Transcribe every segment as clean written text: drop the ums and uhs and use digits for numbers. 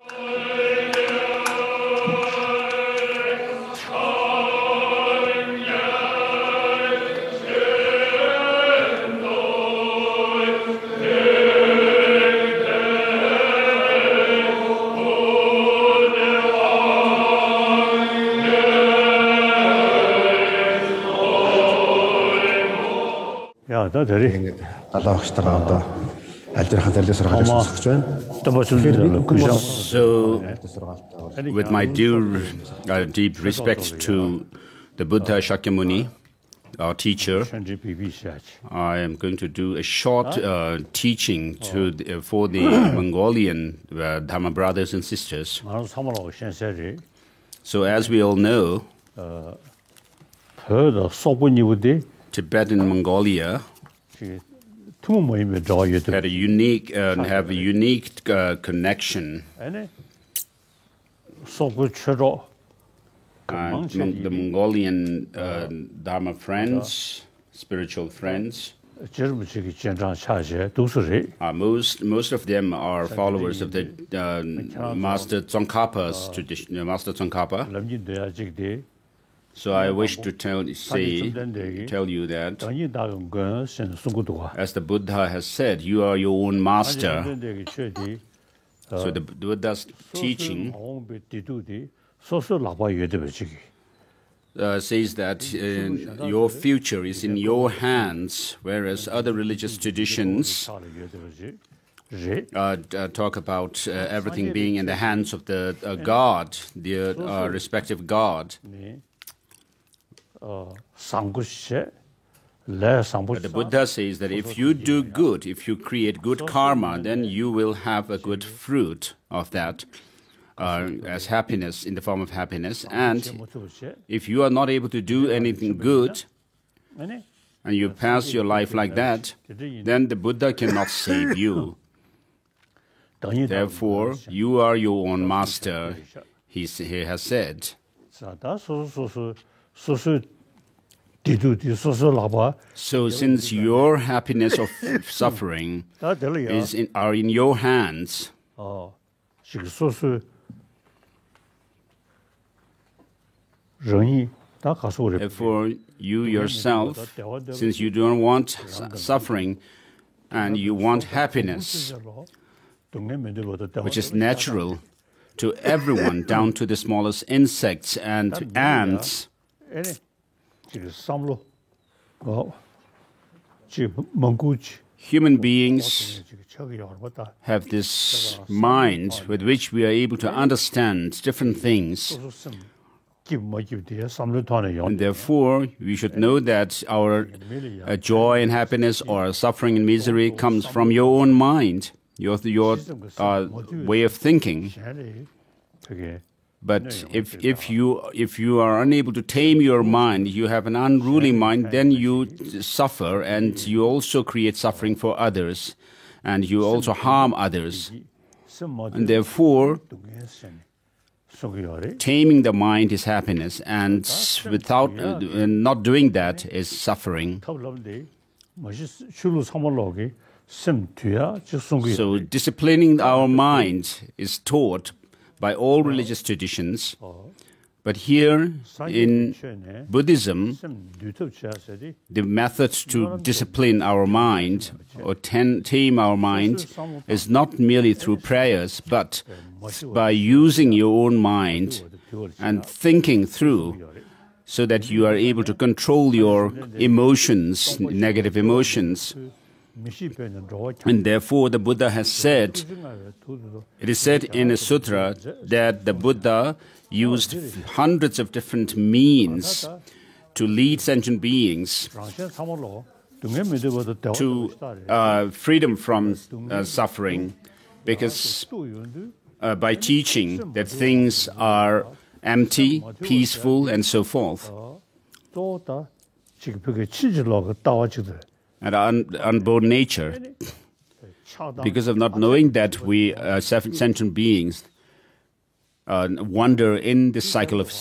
Ja, dat is het. So, with my due deep respect to the Buddha Shakyamuni, our teacher, I am going to do a short teaching for the Mongolian Dharma brothers and sisters. So, as we all know, Tibetan Mongolia had a unique connection. And the Mongolian Dharma friends, spiritual friends, most of them are followers of the Master Tsongkhapa's tradition, Master Tsongkhapa. So I wish to tell you that, as the Buddha has said, you are your own master. So the Buddha's teaching says that your future is in your hands, whereas other religious traditions talk about everything being in the hands of the God, the respective God. But the Buddha says that if you do good, if you create good karma, then you will have a good fruit of that as happiness, in the form of happiness. And if you are not able to do anything good, and you pass your life like that, then the Buddha cannot save you. Therefore, you are your own master, he has said. So since your happiness of suffering are in your hands, therefore you yourself, since you don't want suffering and you want happiness, which is natural to everyone, down to the smallest insects and ants, human beings have this mind with which we are able to understand different things. And therefore, we should know that our joy and happiness or suffering and misery comes from your own mind, your way of thinking. But if you are unable to tame your mind, you have an unruly mind, then you suffer, and you also create suffering for others, and you also harm others. And therefore, taming the mind is happiness, and without not doing that is suffering. So disciplining our mind is taught by all religious traditions, but here in Buddhism, the method to discipline our mind or tame our mind is not merely through prayers, but by using your own mind and thinking through, so that you are able to control your emotions, negative emotions. And therefore the Buddha has said, it is said in a sutra that the Buddha used hundreds of different means to lead sentient beings to freedom from suffering, because by teaching that things are empty, peaceful, and so forth. And unborn nature, because of not knowing that we sentient beings wander in this cycle of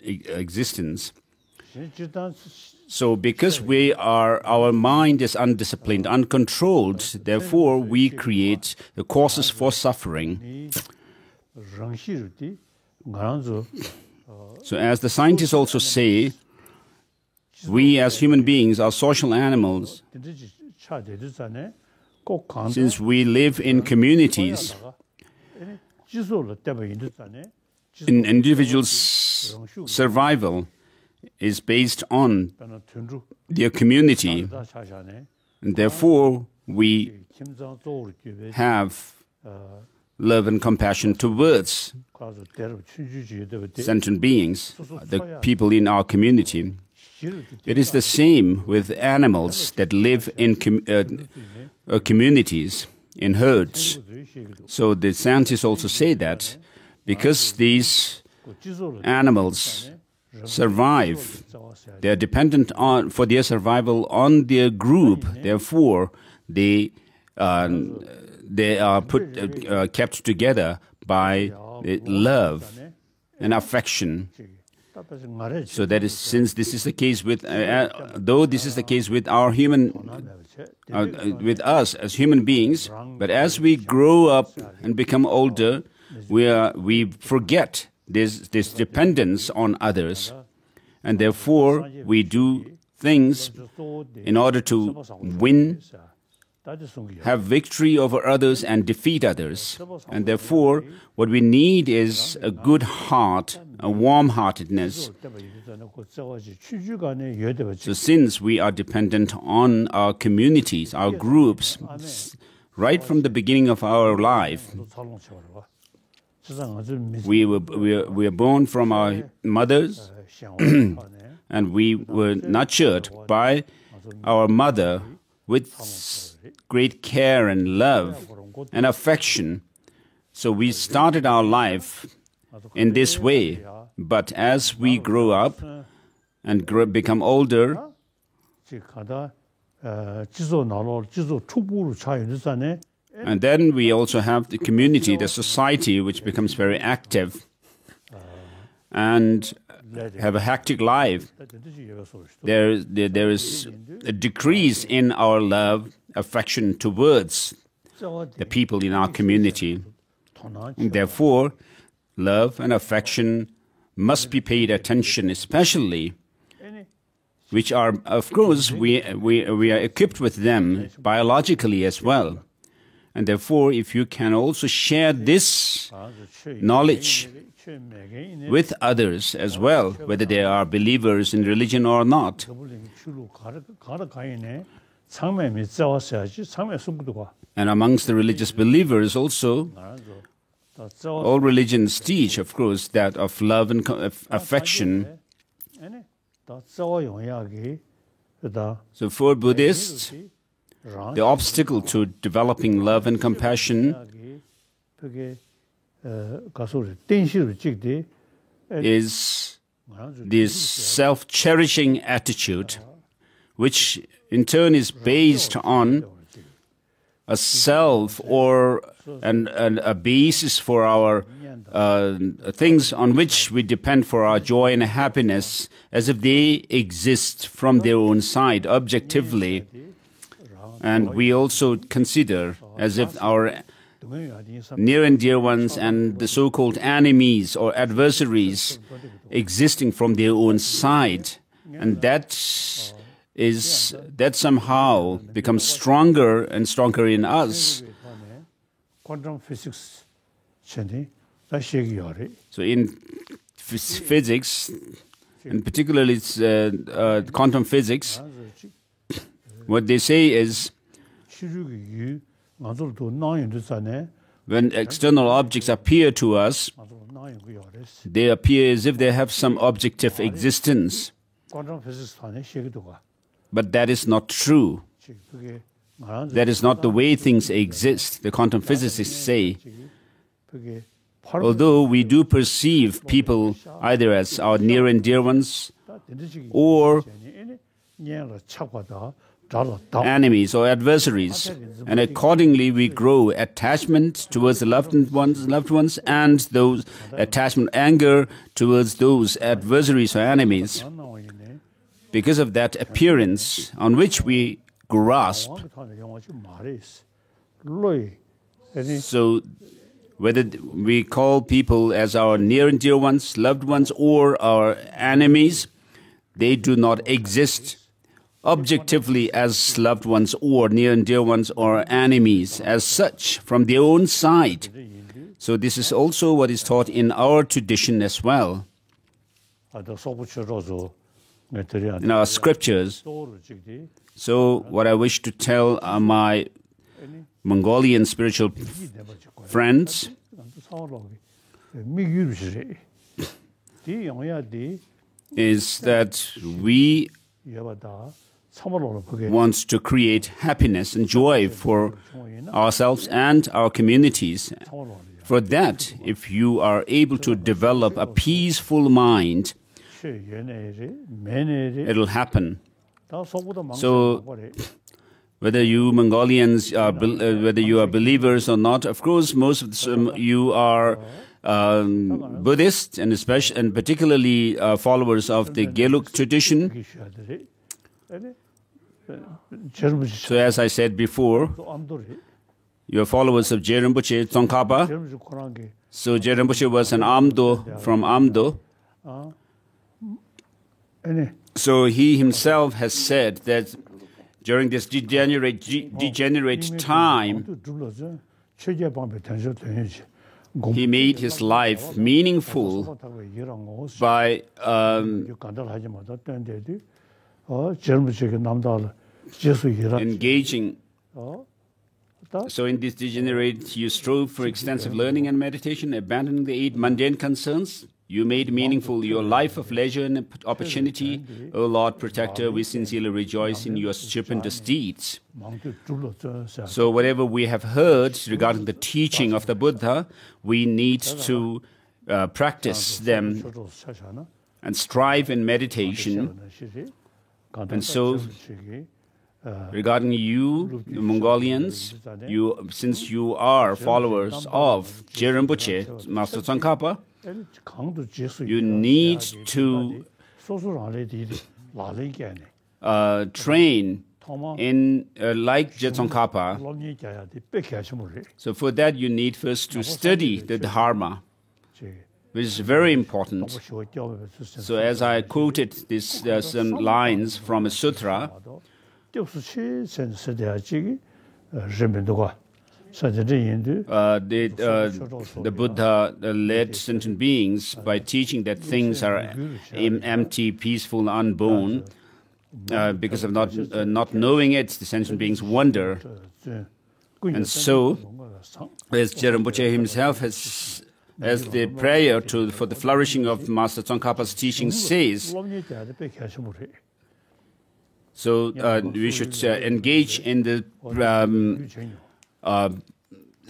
existence. So because our mind is undisciplined, uncontrolled, therefore we create the causes for suffering. So as the scientists also say, we as human beings are social animals. Since we live in communities, an individual's survival is based on their community, and therefore we have love and compassion towards sentient beings, the people in our community. It is the same with animals that live in communities, in herds. So the scientists also say that because these animals survive, they are dependent for their survival on their group. Therefore, they are kept together by love and affection. So that is, since this is the case with, though this is the case with our with us as human beings, but as we grow up and become older, we forget this dependence on others, and therefore we do things in order to win, have victory over others and defeat others. And therefore, what we need is a good heart, a warm-heartedness. So since we are dependent on our communities, our groups, right from the beginning of our life, we were born from our mothers, and we were nurtured by our mother with great care and love and affection. So we started our life in this way. But as we grow up and become older, and then we also have the community, the society, which becomes very active and have a hectic life. There is a decrease in our love, affection towards the people in our community. And therefore, love and affection must be paid attention, especially, which are, of course, we are equipped with them biologically as well. And therefore, if you can also share this knowledge with others as well, whether they are believers in religion or not. And amongst the religious believers also, all religions teach, of course, that of love and affection. So for Buddhists, the obstacle to developing love and compassion is this self-cherishing attitude, which in turn is based on a self or a basis for our things on which we depend for our joy and happiness, as if they exist from their own side objectively. And we also consider as if our near and dear ones and the so-called enemies or adversaries existing from their own side. And that somehow becomes stronger and stronger in us. So in physics, and particularly it's quantum physics, what they say is when external objects appear to us, they appear as if they have some objective existence. But that is not true. That is not the way things exist. The quantum physicists say, although we do perceive people either as our near and dear ones or enemies or adversaries, and accordingly we grow attachment towards the loved ones, and those attachment, anger towards those adversaries or enemies. because of that appearance on which we grasp. So whether we call people as our near and dear ones, loved ones, or our enemies, they do not exist objectively as loved ones or near and dear ones or enemies as such from their own side. So this is also what is taught in our tradition as well. In our scriptures. So what I wish to tell my Mongolian spiritual friends is that we want to create happiness and joy for ourselves and our communities. For that, if you are able to develop a peaceful mind, it'll happen. So whether you Mongolians are, whether you are believers or not, of course, most of you are Buddhists and particularly followers of the Gelug tradition. So as I said before, you are followers of Je Rinpoche Tsongkhapa. So Je Rinpoche was an Amdo from Amdo. So he himself has said that during this degenerate time, he made his life meaningful by engaging. So in this degenerate, you strove for extensive learning and meditation, abandoning the 8 mundane concerns. You made meaningful your life of leisure and opportunity. O Lord Protector, we sincerely rejoice in your stupendous deeds. So whatever we have heard regarding the teaching of the Buddha, we need to practice them and strive in meditation. And so regarding you, the Mongolians, since you are followers of Je Rinpoche, Master Tsongkhapa, you need to train in like Je Tsongkhapa. So for that you need first to study the Dharma, which is very important. So as I quoted this, there are some lines from a sutra. The Buddha led sentient beings by teaching that things are empty, peaceful, unborn. Because of not knowing it, the sentient beings wonder. And so, as Je Rinpoche himself has, as the prayer for the flourishing of Master Tsongkhapa's teaching says, so we should engage in the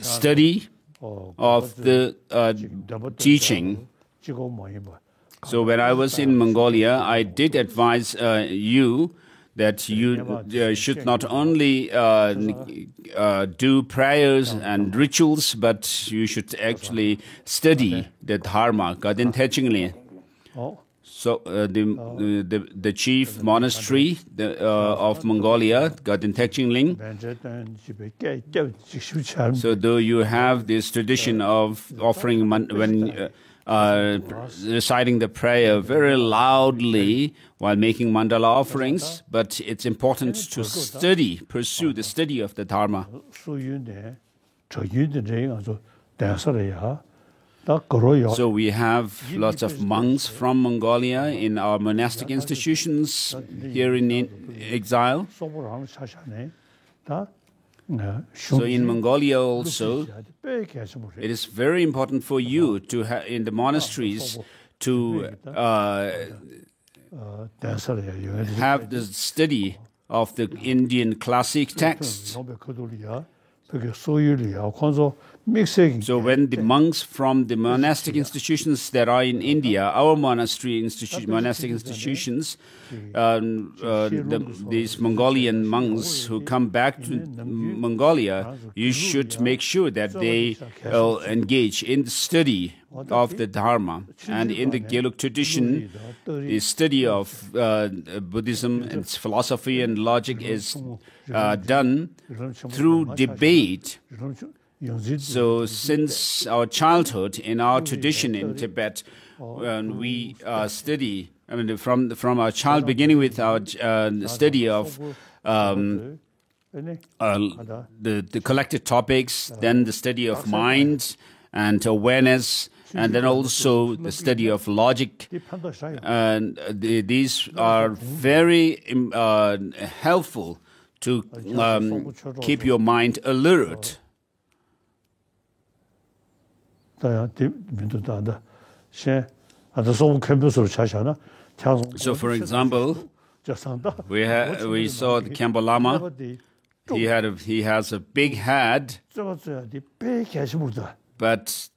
study of the teaching. So when I was in Mongolia, I did advise you that you should not only do prayers and rituals, but you should actually study the Dharma, Gaden Techingli. So the chief monastery of Mongolia, Gaden Techingling. So though you have this tradition of offering reciting the prayer very loudly while making mandala offerings, but it's important to pursue the study of the Dharma. So we have lots of monks from Mongolia in our monastic institutions here in exile. So in Mongolia also, it is very important for you to in the monasteries to have the study of the Indian classic texts. So when the monks from the monastic institutions that are in India, our monastic institutions, these Mongolian monks who come back to Mongolia, you should make sure that they engage in the study of the Dharma. And in the Gelug tradition, the study of Buddhism and its philosophy and logic is done through debate. So since our childhood, in our tradition in Tibet, we study, from our child beginning with our study of the collected topics, then the study of mind and awareness, and then also the study of logic. And these are very helpful to keep your mind alert. So, for example, we saw the Khenpo Lama. He has a big head, but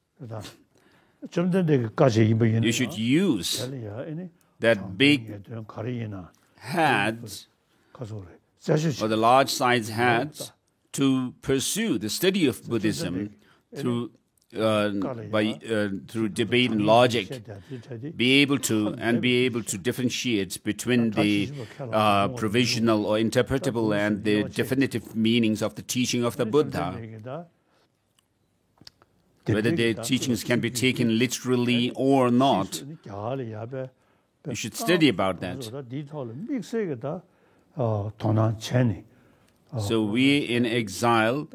you should use that big head, or the large size head, to pursue the study of Buddhism through debate and logic, be able to differentiate between the provisional or interpretable and the definitive meanings of the teaching of the Buddha. Whether the teachings can be taken literally or not, you should study about that. So we in exile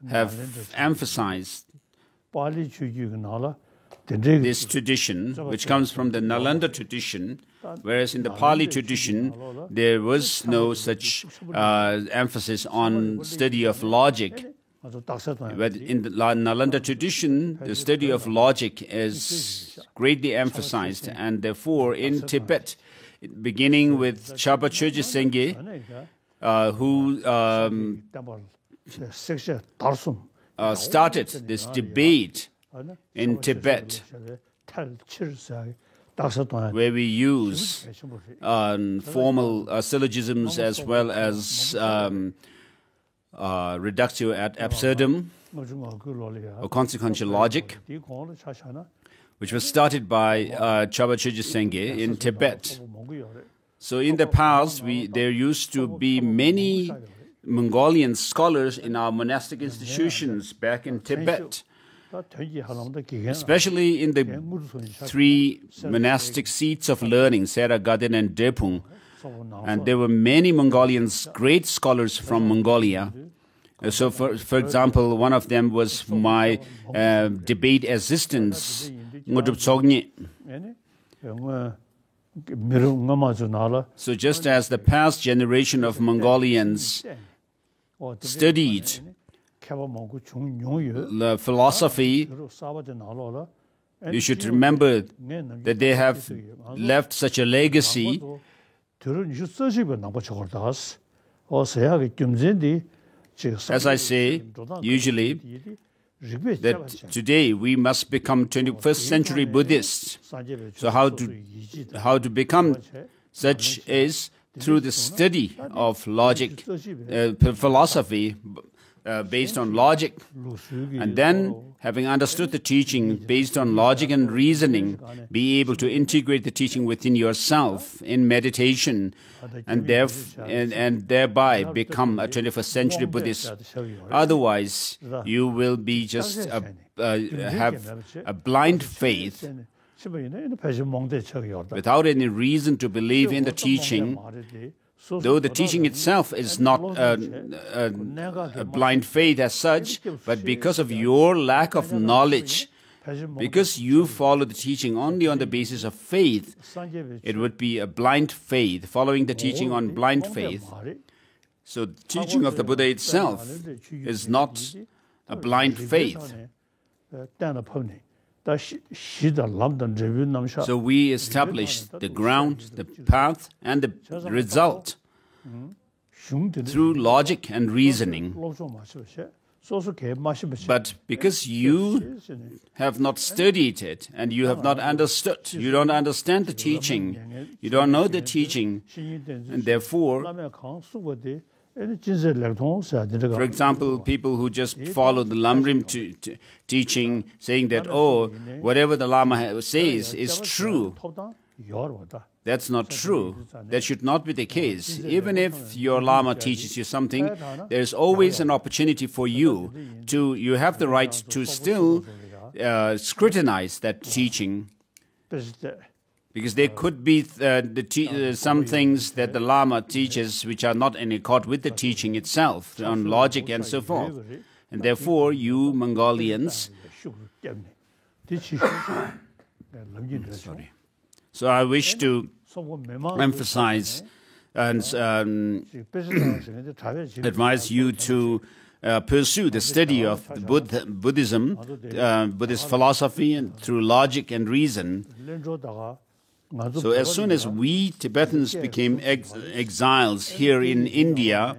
have emphasized this tradition, which comes from the Nalanda tradition, whereas in the Pali tradition, there was no such emphasis on study of logic. But in the Nalanda tradition, the study of logic is greatly emphasized, and therefore in Tibet, beginning with Chaba Chögyal Sengye, who started this debate in Tibet, where we use formal syllogisms as well as reductio ad absurdum, or consequential logic, which was started by Chaba Chögyal Sengye in Tibet. So in the past, there used to be many Mongolian scholars in our monastic institutions back in Tibet, especially in the three monastic seats of learning, Sera, Gaden, and Drepung. And there were many Mongolians, great scholars from Mongolia. So, for example, one of them was my debate assistant, Ngudrup Tsogny. So just as the past generation of Mongolians studied the philosophy, you should remember that they have left such a legacy. As I say, usually, that today we must become 21st century Buddhists. So how to become such is through the study of logic, philosophy based on logic, and then having understood the teaching based on logic and reasoning, be able to integrate the teaching within yourself in meditation, and thereby become a 21st century Buddhist. Otherwise, you will be just have a blind faith without any reason to believe in the teaching, though the teaching itself is not a blind faith as such, but because of your lack of knowledge, because you follow the teaching only on the basis of faith, it would be a blind faith, following the teaching on blind faith. So the teaching of the Buddha itself is not a blind faith. So we established the ground, the path, and the result through logic and reasoning. But because you have not studied it and you have not understood, you don't understand the teaching, you don't know the teaching, and therefore, for example, people who just follow the Lamrim teaching, saying that, oh, whatever the Lama says is true. That's not true. That should not be the case. Even if your Lama teaches you something, there's always an opportunity for you you have the right to still scrutinize that teaching. Because there could be some things that the Lama teaches which are not in accord with the teaching itself, on logic and so forth. And therefore, you Mongolians... So I wish to emphasize and advise you to pursue the study of Buddhism, Buddhist philosophy, and through logic and reason. So as soon as we Tibetans became exiles here in India,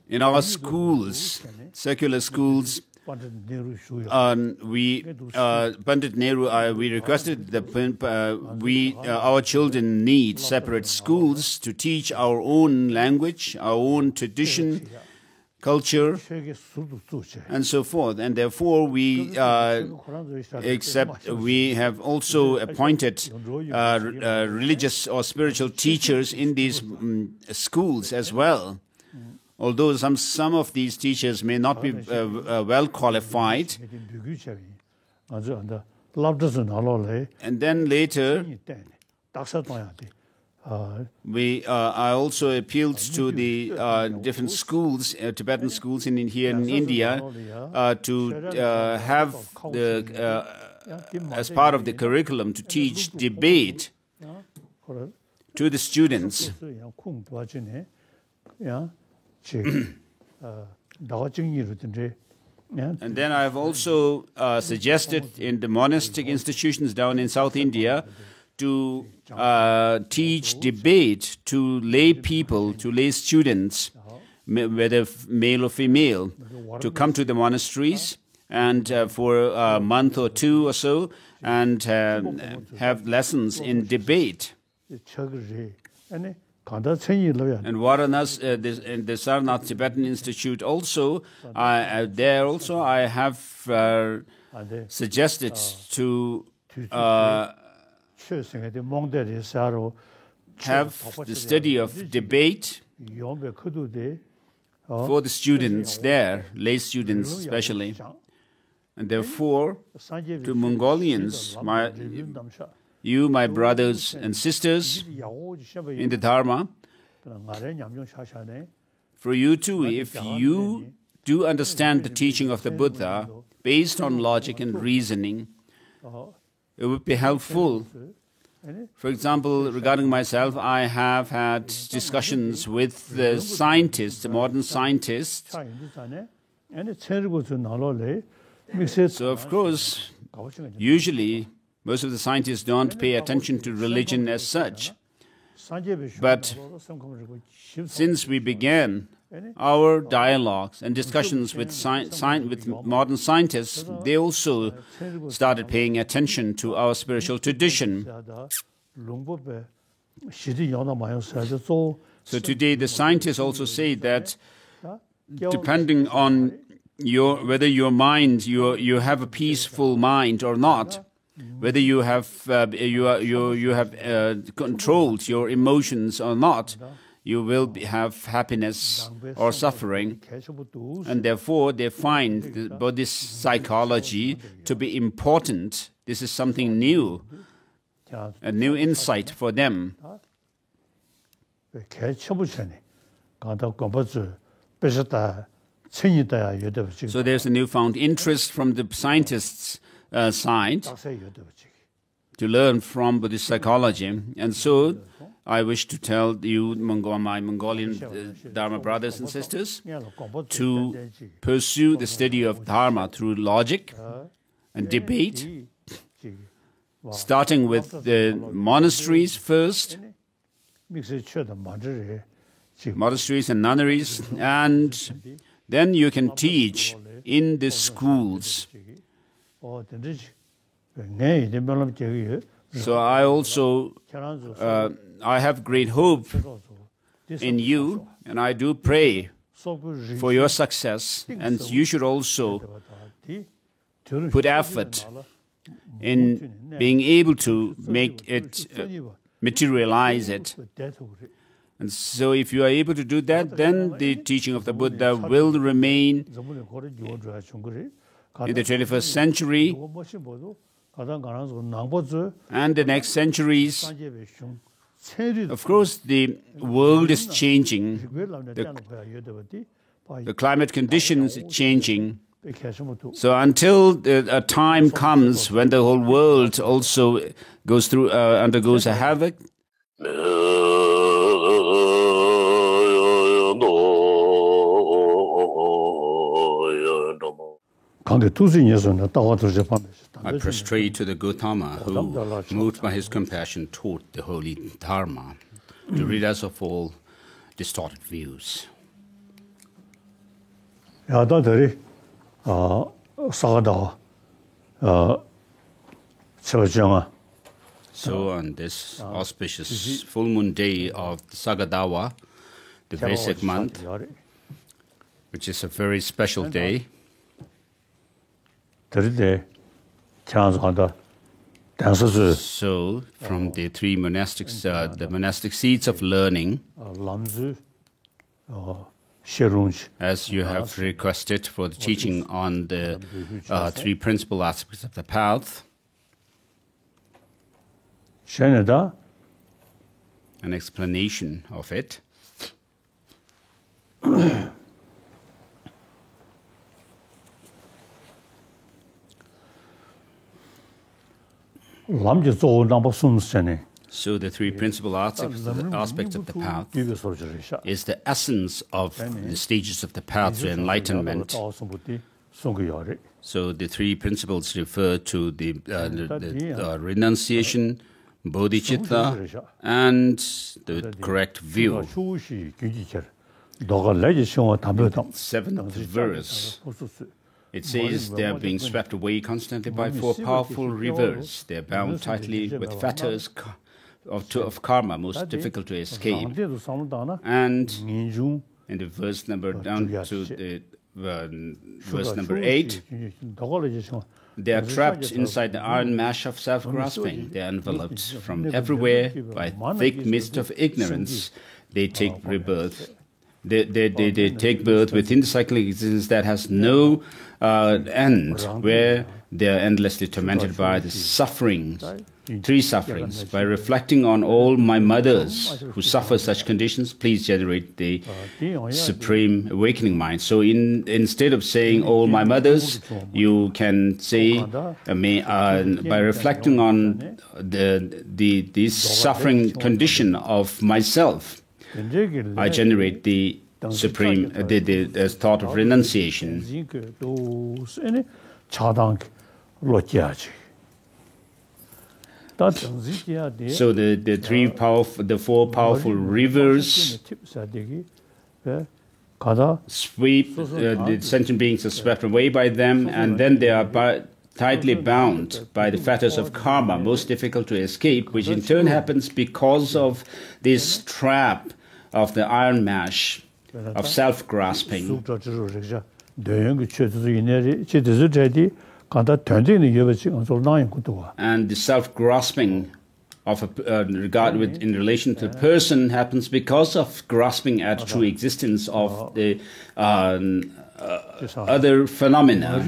in our schools, secular schools, Pandit Nehru, we requested that our children need separate schools to teach our own language, our own tradition, culture, and so forth. And therefore, we have also appointed religious or spiritual teachers in these schools as well. Although some of these teachers may not be well qualified. And then later, I also appealed to the different schools, Tibetan schools here in India, to have as part of the curriculum to teach debate to the students. And then I have also suggested in the monastic institutions down in South India to teach debate to lay people, to lay students, whether male or female, to come to the monasteries and for a month or two or so and have lessons in debate. And Varanasi, in the Sarnath Tibetan Institute also, there also I have suggested to have the study of debate for the students there, lay students especially. And therefore, to Mongolians, you, my brothers and sisters in the Dharma, for you too, if you do understand the teaching of the Buddha based on logic and reasoning, it would be helpful. For example, regarding myself, I have had discussions with the scientists, the modern scientists. So, of course, usually, most of the scientists don't pay attention to religion as such. But since we began our dialogues and discussions with modern scientists, they also started paying attention to our spiritual tradition. So today the scientists also say that depending on whether your mind, you have a peaceful mind or not, whether you have controlled your emotions or not, you will have happiness or suffering. And therefore, they find the Buddhist psychology to be important. This is something new, a new insight for them. So there's a newfound interest from the scientists' side to learn from Buddhist psychology. And so I wish to tell you, my Mongolian Dharma brothers and sisters, to pursue the study of Dharma through logic and debate, starting with the monasteries first, monasteries and nunneries, and then you can teach in the schools. So I also I have great hope in you, and I do pray for your success, and you should also put effort in being able to make it materialize it. And so if you are able to do that, then the teaching of the Buddha will remain in the 21st century and the next centuries. Of course, the world is changing. The climate conditions are changing. So until a time comes when the whole world also goes through, undergoes a havoc, I prostrate to the Gautama who, moved by his compassion, taught the holy Dharma to rid us of all distorted views. So on this auspicious full moon day of the Sagadawa, the Vesak month, which is a very special day, so from the three monastics, the monastic seats of learning, as you have requested for the teaching on the three principal aspects of the path, an explanation of it. So the three principal aspects of the path is the essence of the stages of the path to enlightenment. So the three principles refer to the renunciation, bodhicitta, and the correct view. Seventh verse. It says they are being swept away constantly by four powerful rivers. They are bound tightly with fetters of karma, most difficult to escape. And in the verse number down to the verse number 8, they are trapped inside the iron mesh of self-grasping. They are enveloped from everywhere by thick mist of ignorance. They take rebirth. They take birth within the cyclic existence that has no end, where they are endlessly tormented by the sufferings, three sufferings. By reflecting on all my mothers who suffer such conditions, please generate the supreme awakening mind. So instead of saying all my mothers, you can say, by reflecting on this suffering condition of myself, I generate the supreme, the thought of renunciation. So the four powerful rivers sweep, the sentient beings are swept away by them, and then they are tightly bound by the fetters of karma, most difficult to escape, which in turn happens because of this trap of the iron mesh of self-grasping. And the self-grasping of in relation to the person happens because of grasping at true existence of the other phenomena.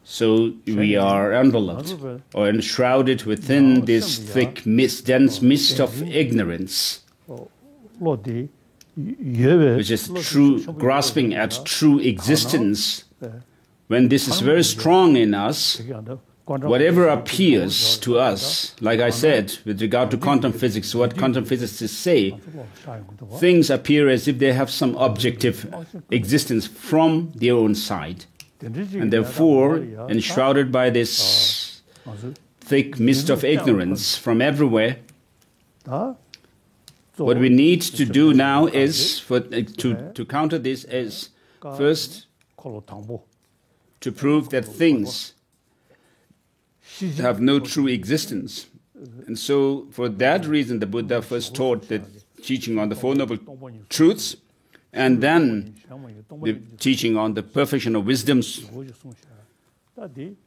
So we are enveloped or enshrouded within this thick mist, dense mist of ignorance, which is true, grasping at true existence. When this is very strong in us, whatever appears to us, like I said, with regard to quantum physics, what quantum physicists say, things appear as if they have some objective existence from their own side. And therefore, enshrouded by this thick mist of ignorance from everywhere. What we need to do now is, to counter this, is first to prove that things have no true existence. And so, for that reason, the Buddha first taught the teaching on the Four Noble Truths, and then the teaching on the perfection of wisdoms.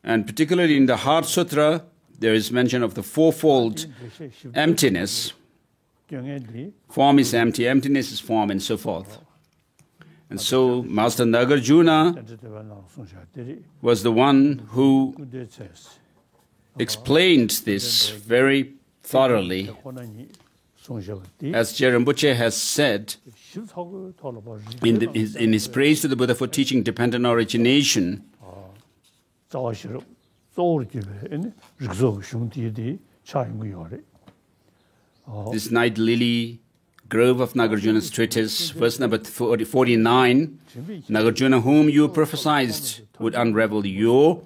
And particularly in the Heart Sutra, there is mention of the fourfold emptiness. Form is empty, emptiness is form, and so forth. And so Master Nagarjuna was the one who explained this very thoroughly. As Je Rinpoche has said in his praise to the Buddha for teaching dependent origination, this Night Lily Grove of Nagarjuna's treatise, verse number 49, Nagarjuna, whom you prophesied would unravel your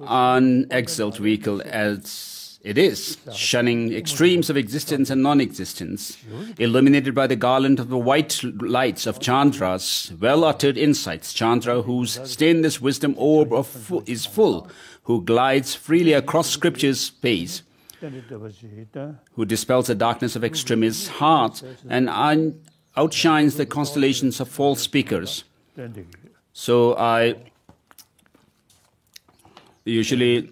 unexalted vehicle as it is, shunning extremes of existence and non-existence, illuminated by the garland of the white lights of Chandra's well-uttered insights, Chandra, whose stainless wisdom orb is full, who glides freely across scripture's space, who dispels the darkness of extremists' hearts and outshines the constellations of false speakers. So I usually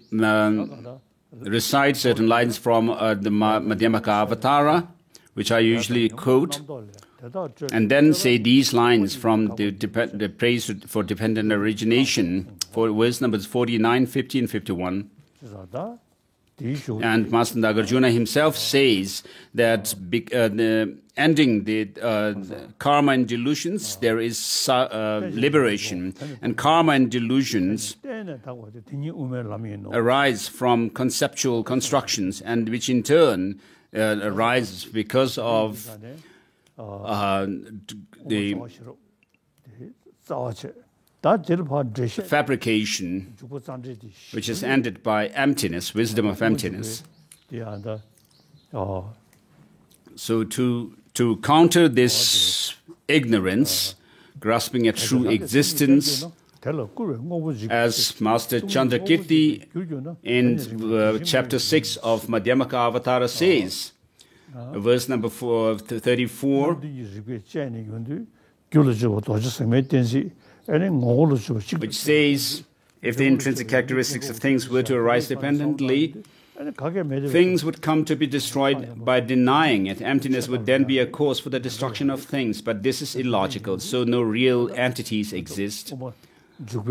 recite certain lines from the Madhyamaka Avatara, which I usually quote, and then say these lines from the praise for dependent origination, for verse numbers 49, 50, and 51. And Master Nagarjuna himself says that ending the karma and delusions, there is liberation. And karma and delusions arise from conceptual constructions, and which in turn arises because of the fabrication, which is ended by emptiness, wisdom of emptiness. So to counter this ignorance, grasping at true existence, as Master Chandrakirti in chapter 6 of Madhyamaka Avatara says, verse number 34, which says, if the intrinsic characteristics of things were to arise dependently, things would come to be destroyed by denying it. Emptiness would then be a cause for the destruction of things, but this is illogical, so no real entities exist. So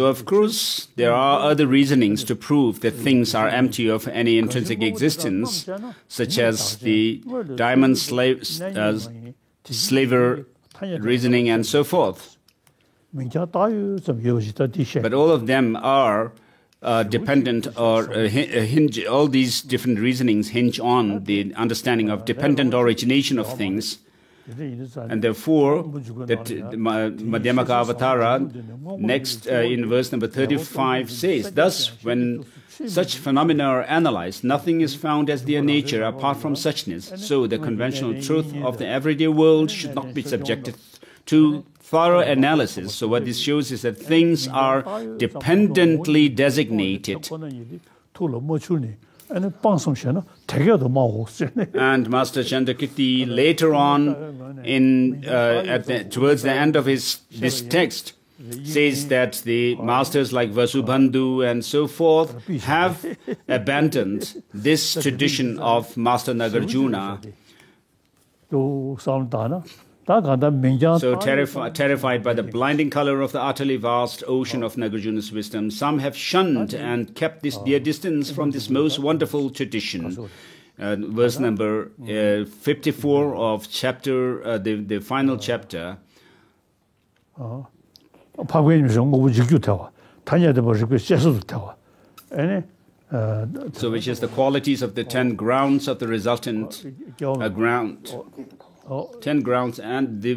of course, there are other reasonings to prove that things are empty of any intrinsic existence, such as the diamond slaver reasoning and so forth. But all of them are dependent or hinge, all these different reasonings hinge on the understanding of dependent origination of things. And therefore, that Madhyamaka Avatara, next in verse number 35 says, thus, when such phenomena are analyzed, nothing is found as their nature apart from suchness. So the conventional truth of the everyday world should not be subjected to thorough analysis. So what this shows is that things are dependently designated. And Master Chandrakirti later on, towards the end of this text, says that the masters like Vasubandhu and so forth have abandoned this tradition of Master Nagarjuna. So terrified by the blinding color of the utterly vast ocean of Nagarjuna's wisdom, some have shunned and kept their distance from this most wonderful tradition. Verse number 54 of chapter, the final chapter. So which is the qualities of the 10 grounds of the resultant ground. 10 grounds and the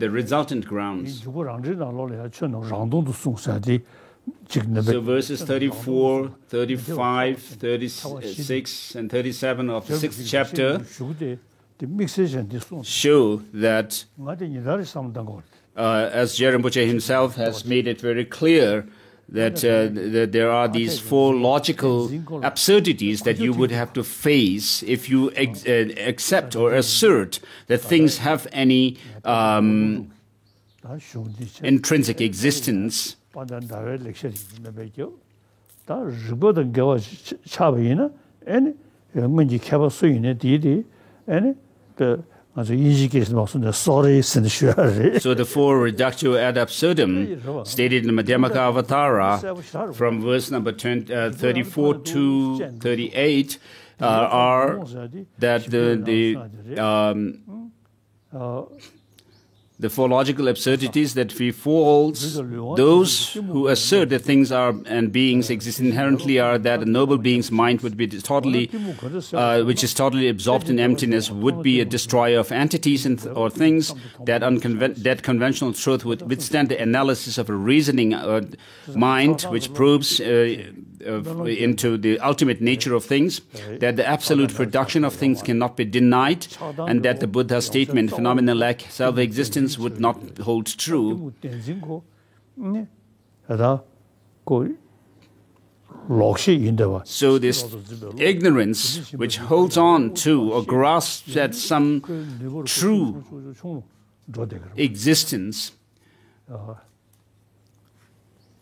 resultant grounds. So verses 34, 35, 36, and 37 of the 6th chapter show that, as Jerome Rinpoche himself has made it very clear, that there are these 4 logical absurdities that you would have to face if you accept or assert that things have any intrinsic existence. So the 4 reductio ad absurdum stated in the Madhyamaka Avatara from verse number 34 to 38 are that the 4 logical absurdities that befalls those who assert that things are and beings exist inherently are that a noble being's mind would be totally, which is totally absorbed in emptiness, would be a destroyer of entities or things, that conventional truth would withstand the analysis of a reasoning mind, which probes into the ultimate nature of things, that the absolute production of things cannot be denied, and that the Buddha's statement, phenomena lack self-existence, would not hold true. So this ignorance which holds on to or grasps at some true existence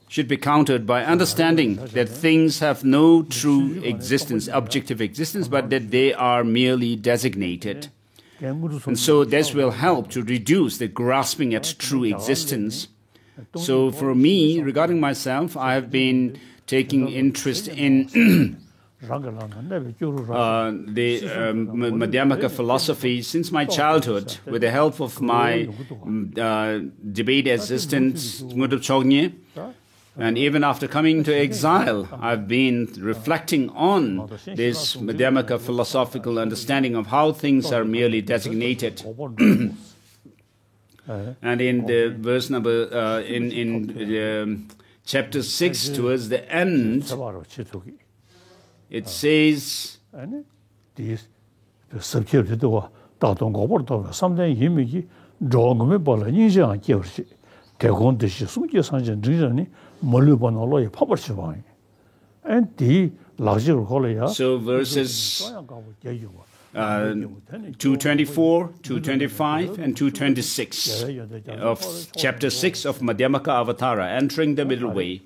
should be countered by understanding that things have no true existence, objective existence, but that they are merely designated. And so this will help to reduce the grasping at true existence. So for me, regarding myself, I have been taking interest in the Madhyamaka philosophy since my childhood, with the help of my debate assistant, Ngudrup Chognye. And even after coming to exile, I've been reflecting on this Madhyamaka philosophical understanding of how things are merely designated. And in the verse number, in chapter 6, towards the end, it says, so verses 224, 225, and 226 of chapter 6 of Madhyamaka Avatara, entering the middle way.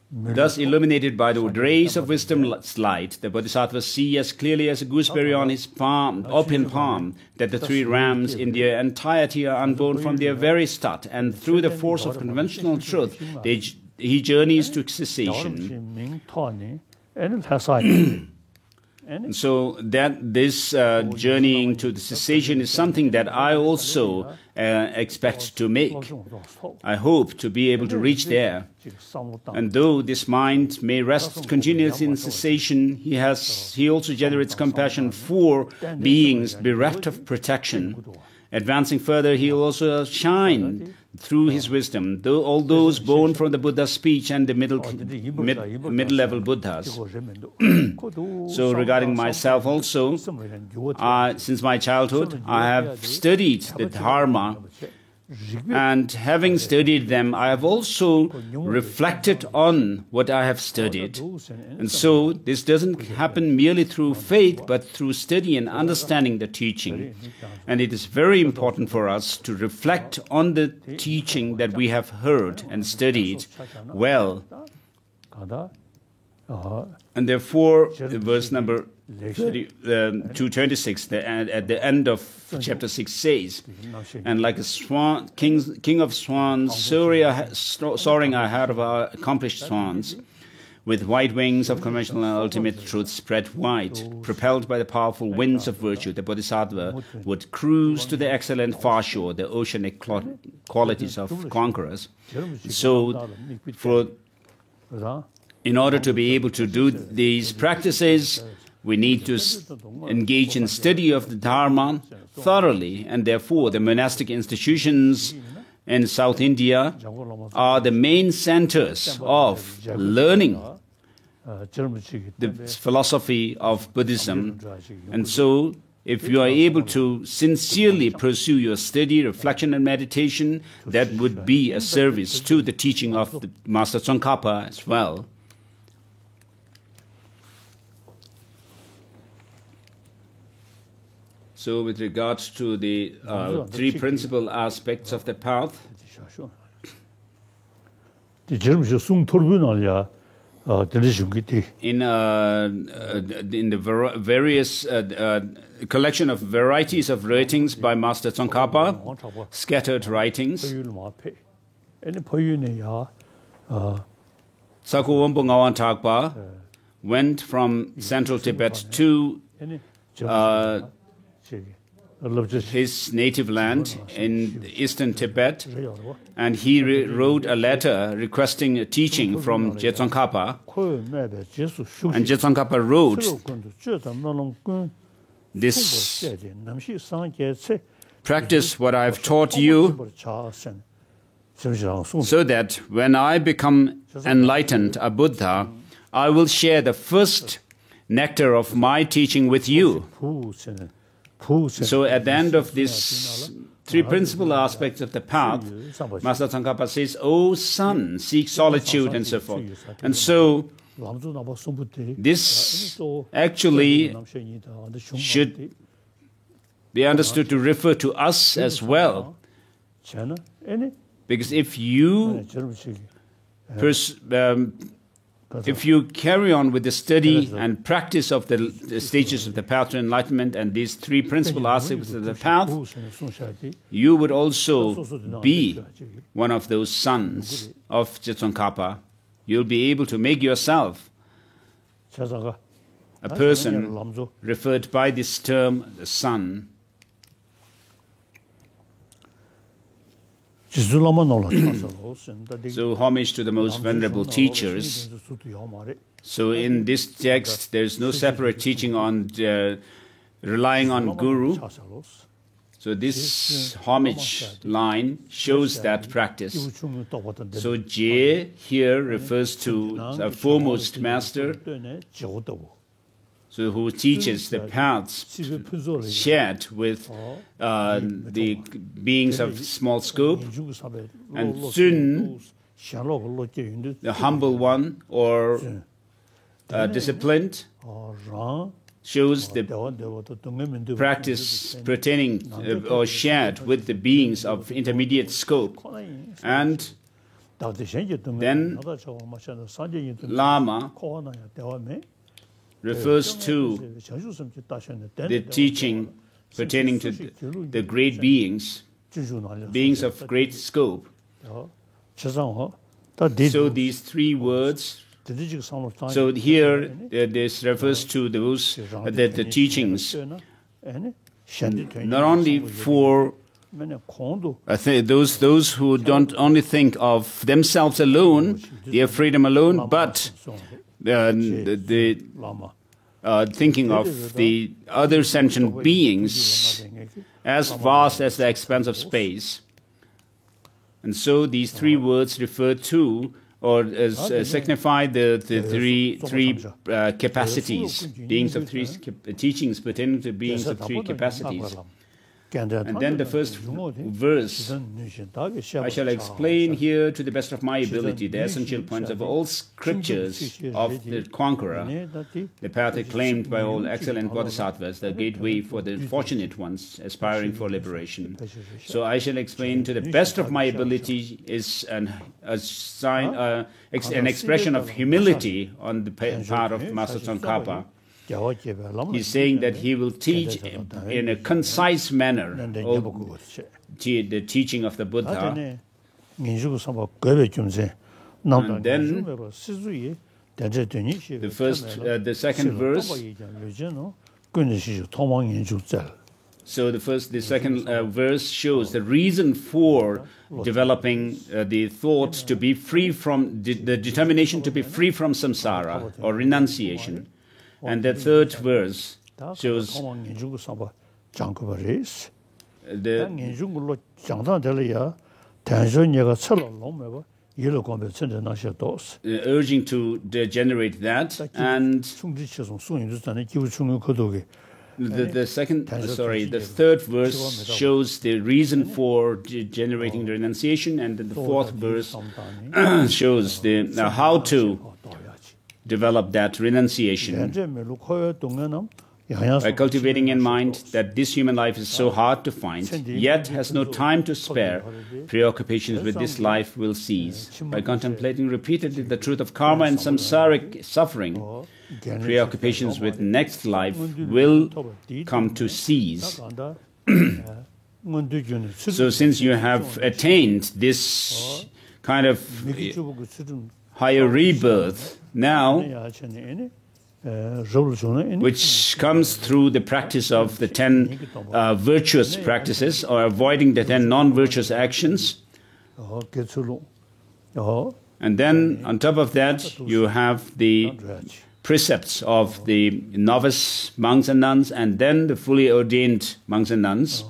Thus illuminated by the rays of wisdom's light, the bodhisattvas see as clearly as a gooseberry on his palm, open palm, that the 3 rams in their entirety are unborn from their very start, and through the force of conventional truth, he journeys to cessation. And so that this journeying to the cessation is something that I also expect to make. I hope to be able to reach there. And though this mind may rest continuously in cessation, he also generates compassion for beings bereft of protection. Advancing further, he will also shine through his wisdom, though all those born from the Buddha's speech and the mid-level Buddhas. So regarding myself also, since my childhood, I have studied the Dharma, and having studied them, I have also reflected on what I have studied. And so this doesn't happen merely through faith, but through study and understanding the teaching. And it is very important for us to reflect on the teaching that we have heard and studied well. And therefore, verse number 226 at the end of chapter 6 says, and like a swan, king of swans, soaring ahead of our accomplished swans, with white wings of conventional and ultimate truth spread wide, propelled by the powerful winds of virtue, the bodhisattva would cruise to the excellent far shore, the oceanic qualities of conquerors. So, in order to be able to do these practices, we need to engage in study of the Dharma thoroughly, and therefore the monastic institutions in South India are the main centers of learning the philosophy of Buddhism. And so, if you are able to sincerely pursue your study, reflection, and meditation, that would be a service to the teaching of the Master Tsongkhapa as well. So, with regards to the three principal aspects of the path, in the various collection of varieties of writings by Master Tsongkhapa, scattered writings, Saku Wompo Ngawan Thakpa went from central Tibet to his native land in eastern Tibet, and he wrote a letter requesting a teaching from Je Tsongkhapa. And Je Tsongkhapa wrote this: practice what I have taught you, so that when I become enlightened, a Buddha, I will share the first nectar of my teaching with you. So at the end of these three principal aspects of the path, Master Tsongkhapa says, "O son, seek solitude," and so forth. And so this actually should be understood to refer to us as well. Because if you carry on with the study and practice of the stages of the path to enlightenment and these three principal aspects of the path, you would also be one of those sons of Je Tsongkhapa. You'll be able to make yourself a person referred by this term, the son. So homage to the most venerable teachers. So in this text, there is no separate teaching on relying on Guru. So this homage line shows that practice. So Je here refers to the foremost master, so who teaches the paths shared with the beings of small scope, and Tsun, the humble one or disciplined, shows the practice pertaining or shared with the beings of intermediate scope. And then Lama refers to the teaching pertaining to the great beings, beings of great scope. So these three words, so here this refers to those the teachings, not only for those who don't only think of themselves alone, their freedom alone, but thinking of the other sentient beings as vast as the expanse of space. And so these three words refer to or signify the three capacities, beings of three teachings pertaining to beings of three capacities. And then the first verse, I shall explain here to the best of my ability the essential points of all scriptures of the conqueror, the path acclaimed by all excellent bodhisattvas, the gateway for the fortunate ones aspiring for liberation. So I shall explain to the best of my ability is an expression of humility on the part of Master Tsongkhapa. He's saying that he will teach in a concise manner the teaching of the Buddha. And then the second verse. So the second verse shows the reason for developing the thought to be free from the determination to be free from samsara or renunciation. And the third verse shows urging to generate that, and the third verse shows the reason for generating the renunciation, and then the fourth verse shows how to develop that renunciation by cultivating in mind that this human life is so hard to find, yet has no time to spare. Preoccupations with this life will cease. By contemplating repeatedly the truth of karma and samsaric suffering, preoccupations with next life will come to cease. So since you have attained this kind of higher rebirth now, which comes through the practice of the 10 virtuous practices, or avoiding the 10 non-virtuous actions. And then on top of that, you have the precepts of the novice monks and nuns, and then the fully ordained monks and nuns.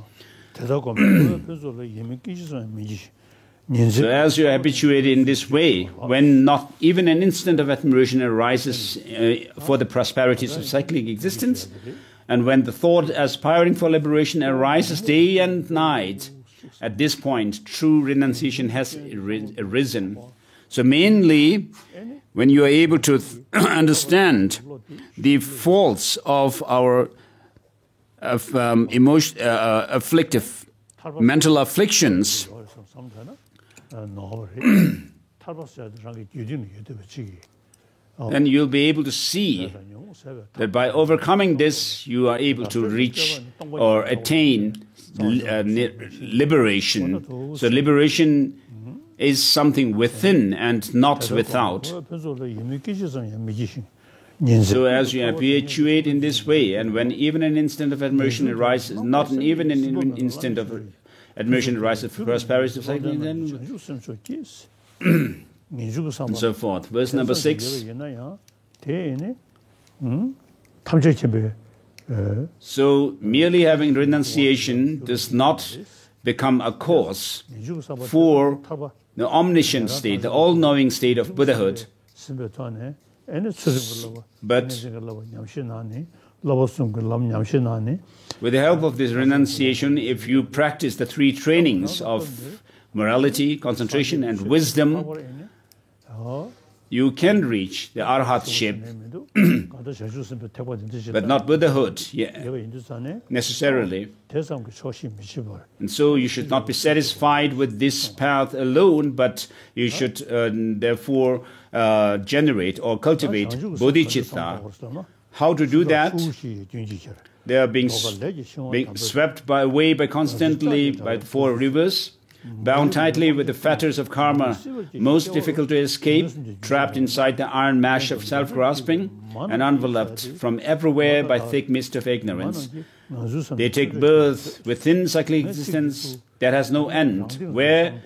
So as you are habituated in this way, when not even an instant of admiration arises for the prosperities of cyclic existence, and when the thought aspiring for liberation arises day and night, at this point true renunciation has arisen. So mainly when you are able to understand the faults of our afflictive mental afflictions, then you'll be able to see that by overcoming this, you are able to reach or attain liberation. So liberation is something within and not without. So as you habituate in this way, and when even an instant of admiration arises, not even an instant of admiration arises for prosperity, and so forth. Verse number 6. So merely having renunciation does not become a cause for the omniscient state, the all-knowing state of Buddhahood. But with the help of this renunciation, if you practice the 3 trainings of morality, concentration, and wisdom, you can reach the arhatship, but not Buddhahood necessarily. And so you should not be satisfied with this path alone, but you should therefore generate or cultivate bodhicitta. How to do that? They are being swept away by constantly by the 4 rivers, bound tightly with the fetters of karma, most difficult to escape, trapped inside the iron mesh of self-grasping, and enveloped from everywhere by thick mist of ignorance. They take birth within cyclic existence that has no end, where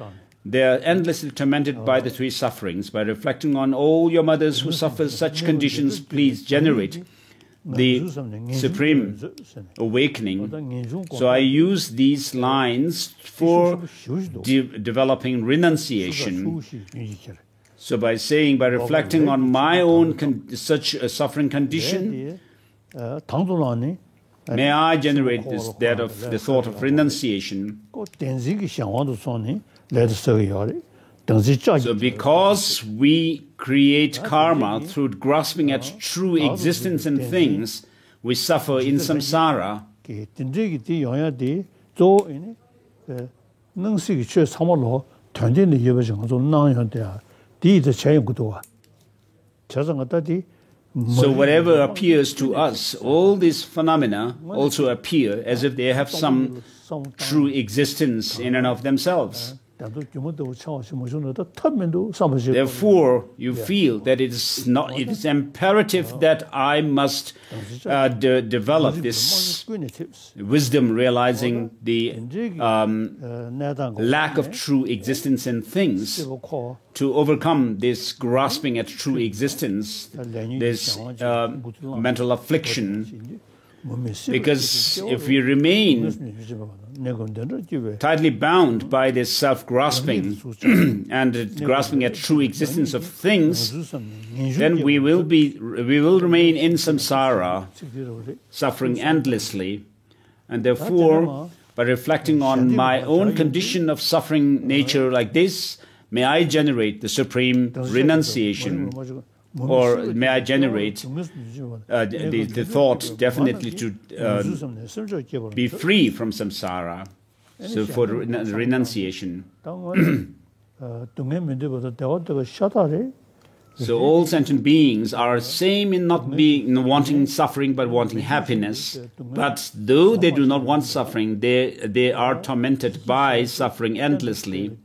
they are endlessly tormented by the 3 sufferings. By reflecting on all your mothers who suffer such conditions, please generate the supreme awakening. So I use these lines for developing renunciation. So by reflecting on my own such a suffering condition, may I generate the thought of renunciation. So because we create karma through grasping at true existence and things, we suffer in samsara. So whatever appears to us, all these phenomena also appear as if they have some true existence in and of themselves. Therefore, you feel that it is imperative that I must develop this wisdom, realizing the lack of true existence in things, to overcome this grasping at true existence, this mental affliction. Because if we remain tightly bound by this self-grasping and grasping at true existence of things, then we will remain in samsara, suffering endlessly. And therefore, by reflecting on my own condition of suffering nature like this, may I generate the supreme renunciation, or may I generate the thought definitely to be free from samsara, so for renunciation. So all sentient beings are same in not being wanting suffering but wanting happiness. But though they do not want suffering, they are tormented by suffering endlessly.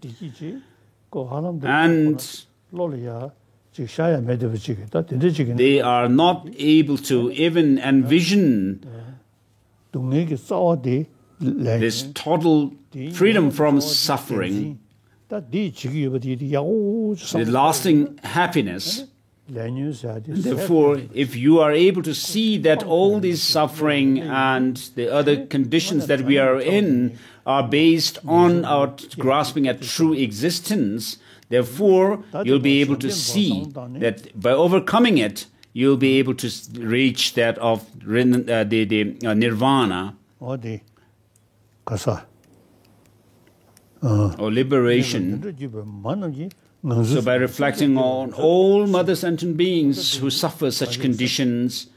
And they are not able to even envision this total freedom from suffering, the lasting happiness. Therefore, if you are able to see that all this suffering and the other conditions that we are in are based on our grasping at true existence, therefore, you'll be able to see that by overcoming it, you'll be able to reach that of the nirvana, or liberation. So by reflecting on all mother sentient beings who suffer such conditions,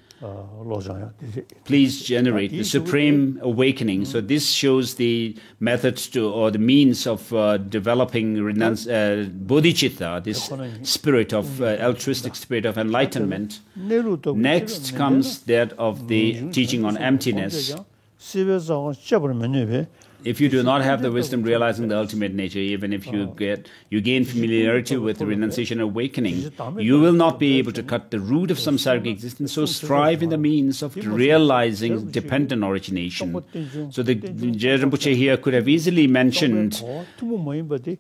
please generate the supreme awakening. So this shows the method or the means of developing bodhicitta, this spirit of altruistic spirit of enlightenment. Next comes that of the teaching on emptiness. If you do not have the wisdom realizing the ultimate nature, even if you gain familiarity with the renunciation awakening, you will not be able to cut the root of samsaric existence. So strive in the means of realizing dependent origination. So the Je Rinpoche here could have easily mentioned,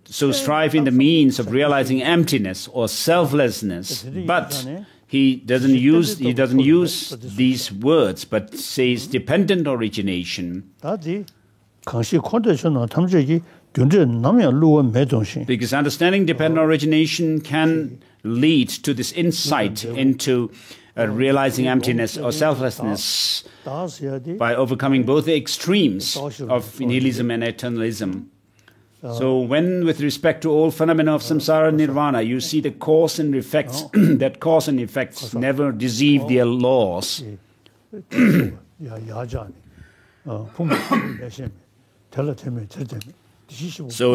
so strive in the means of realizing emptiness or selflessness, but he doesn't use these words, but says dependent origination. Because understanding dependent origination can lead to this insight into realizing emptiness or selflessness by overcoming both the extremes of nihilism and eternalism. So when, with respect to all phenomena of samsara and nirvana, you see the cause and effects, that cause and effects never deceive their laws. So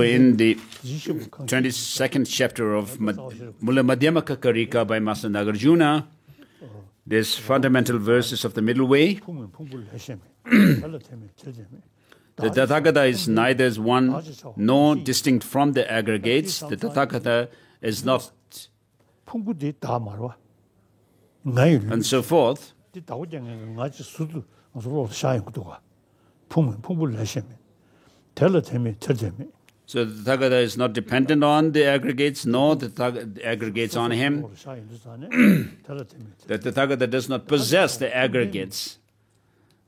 in the 22nd chapter of Mula Madhyamaka Karika by Master Nagarjuna, there's fundamental verses of the middle way. The Tathagata is neither one nor distinct from the aggregates. The Tathagata is not, and so forth. So the Tathagata is not dependent on the aggregates, nor the aggregates on him. The Tathagata does not possess the aggregates.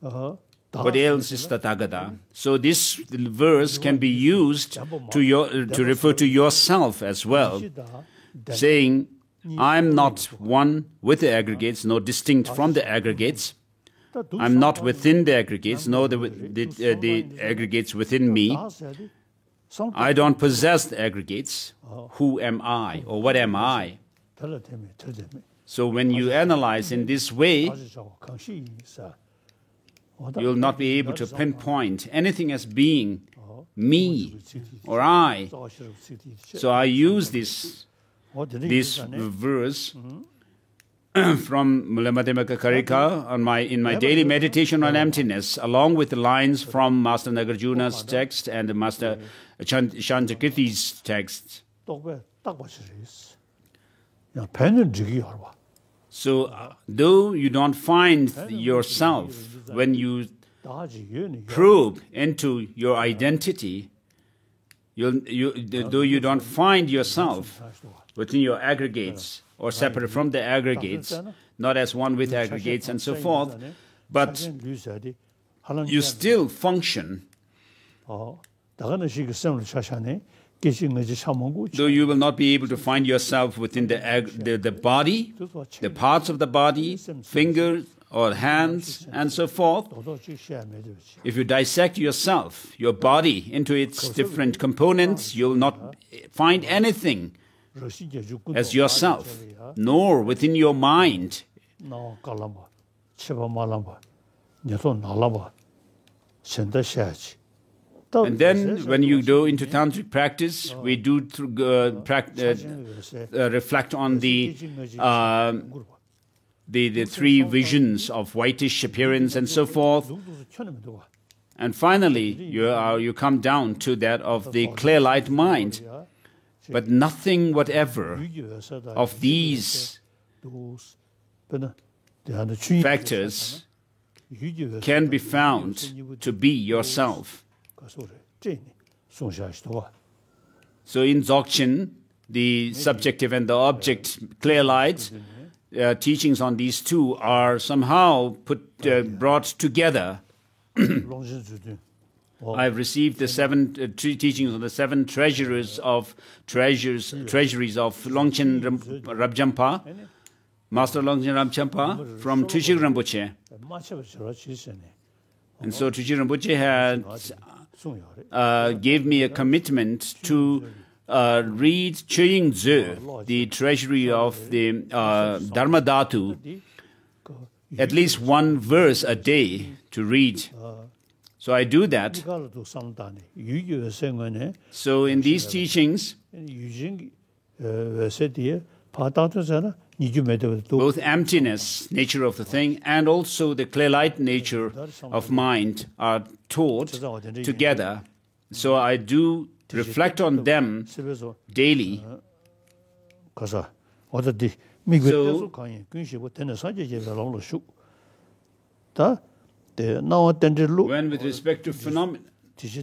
What else is Tathagata? So this verse can be used to refer to yourself as well, saying, I am not one with the aggregates, nor distinct from the aggregates. I am not within the aggregates, nor the aggregates within me. I don't possess the aggregates. Who am I, or what am I? So when you analyze in this way, you'll not be able to pinpoint anything as being me or I. So I use this verse from Mula Madhyamaka Karika in my daily meditation on emptiness, along with the lines from Master Nagarjuna's text and Master Shantakirti's text. So, though you don't find yourself when you probe into your identity, though you don't find yourself within your aggregates or separate from the aggregates, not as one with aggregates and so forth, but you still function. Though you will not be able to find yourself within the body, the parts of the body, fingers or hands, and so forth. If you dissect yourself, your body, into its different components, you will not find anything as yourself, nor within your mind. And then when you go into tantric practice, we do reflect on the three visions of whitish appearance and so forth. And finally, you come down to that of the clear light mind. But nothing whatever of these factors can be found to be yourself. So in Dzogchen, the subjective and the object clear light, teachings on these two are somehow brought together. I've received the three teachings on the seven treasuries of Longchen Rabjampa, Master Longchen Rabjampa from Tushig Rinpoche. And so Tushig Rinpoche had gave me a commitment to read Choying Dze, the treasury of the Dharma Dhatu, at least one verse a day to read. So I do that. So in these teachings, both emptiness, nature of the thing, and also the clear light nature of mind are taught together. So I do reflect on them daily. So, when with respect to phenomena, so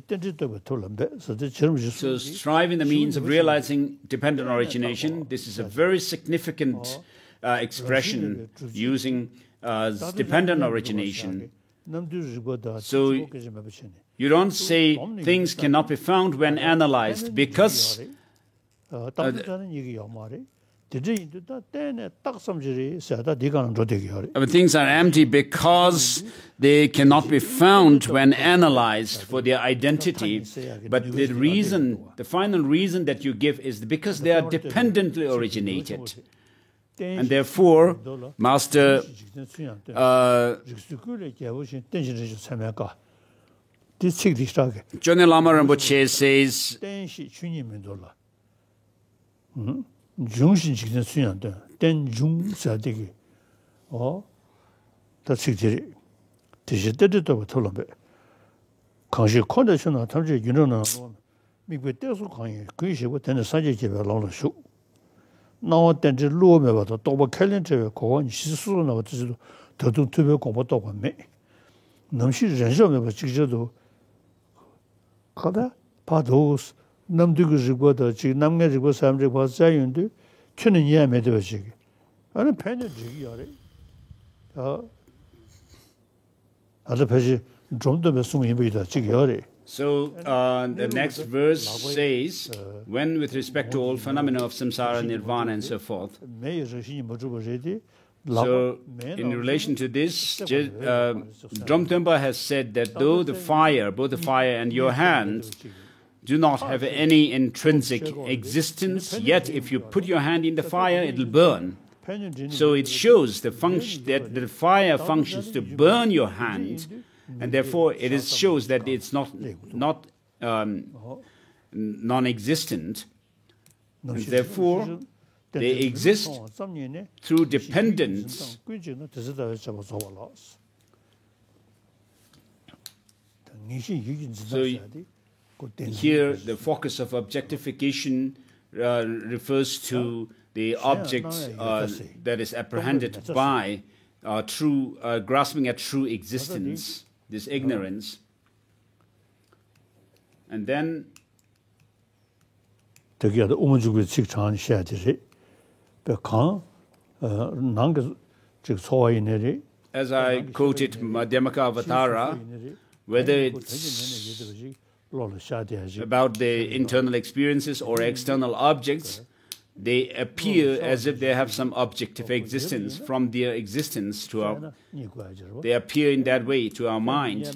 strive in the means of realizing dependent origination. This is a very significant expression using dependent origination. So you don't say things cannot be found when analyzed because things are empty because they cannot be found when analyzed for their identity. But the final reason that you give is because they are dependently originated. And therefore, Master Chögyam Lama Rinpoche says, So the next verse says, when with respect to all phenomena of samsara, nirvana, and so forth. So in relation to this, Dromtempa has said that though the fire, both the fire and your hands, do not have any intrinsic existence, yet if you put your hand in the fire, it will burn. So it shows the function that the fire functions to burn your hand, and therefore it shows that it's not non-existent. And therefore, they exist through dependence. So here, the focus of objectification refers to the object that is apprehended by true grasping at true existence, this ignorance. And then as I quoted Madhyamaka Avatara, whether it's about the internal experiences or external objects, they appear as if they have some objective existence. From their existence to our, they appear in that way to our mind.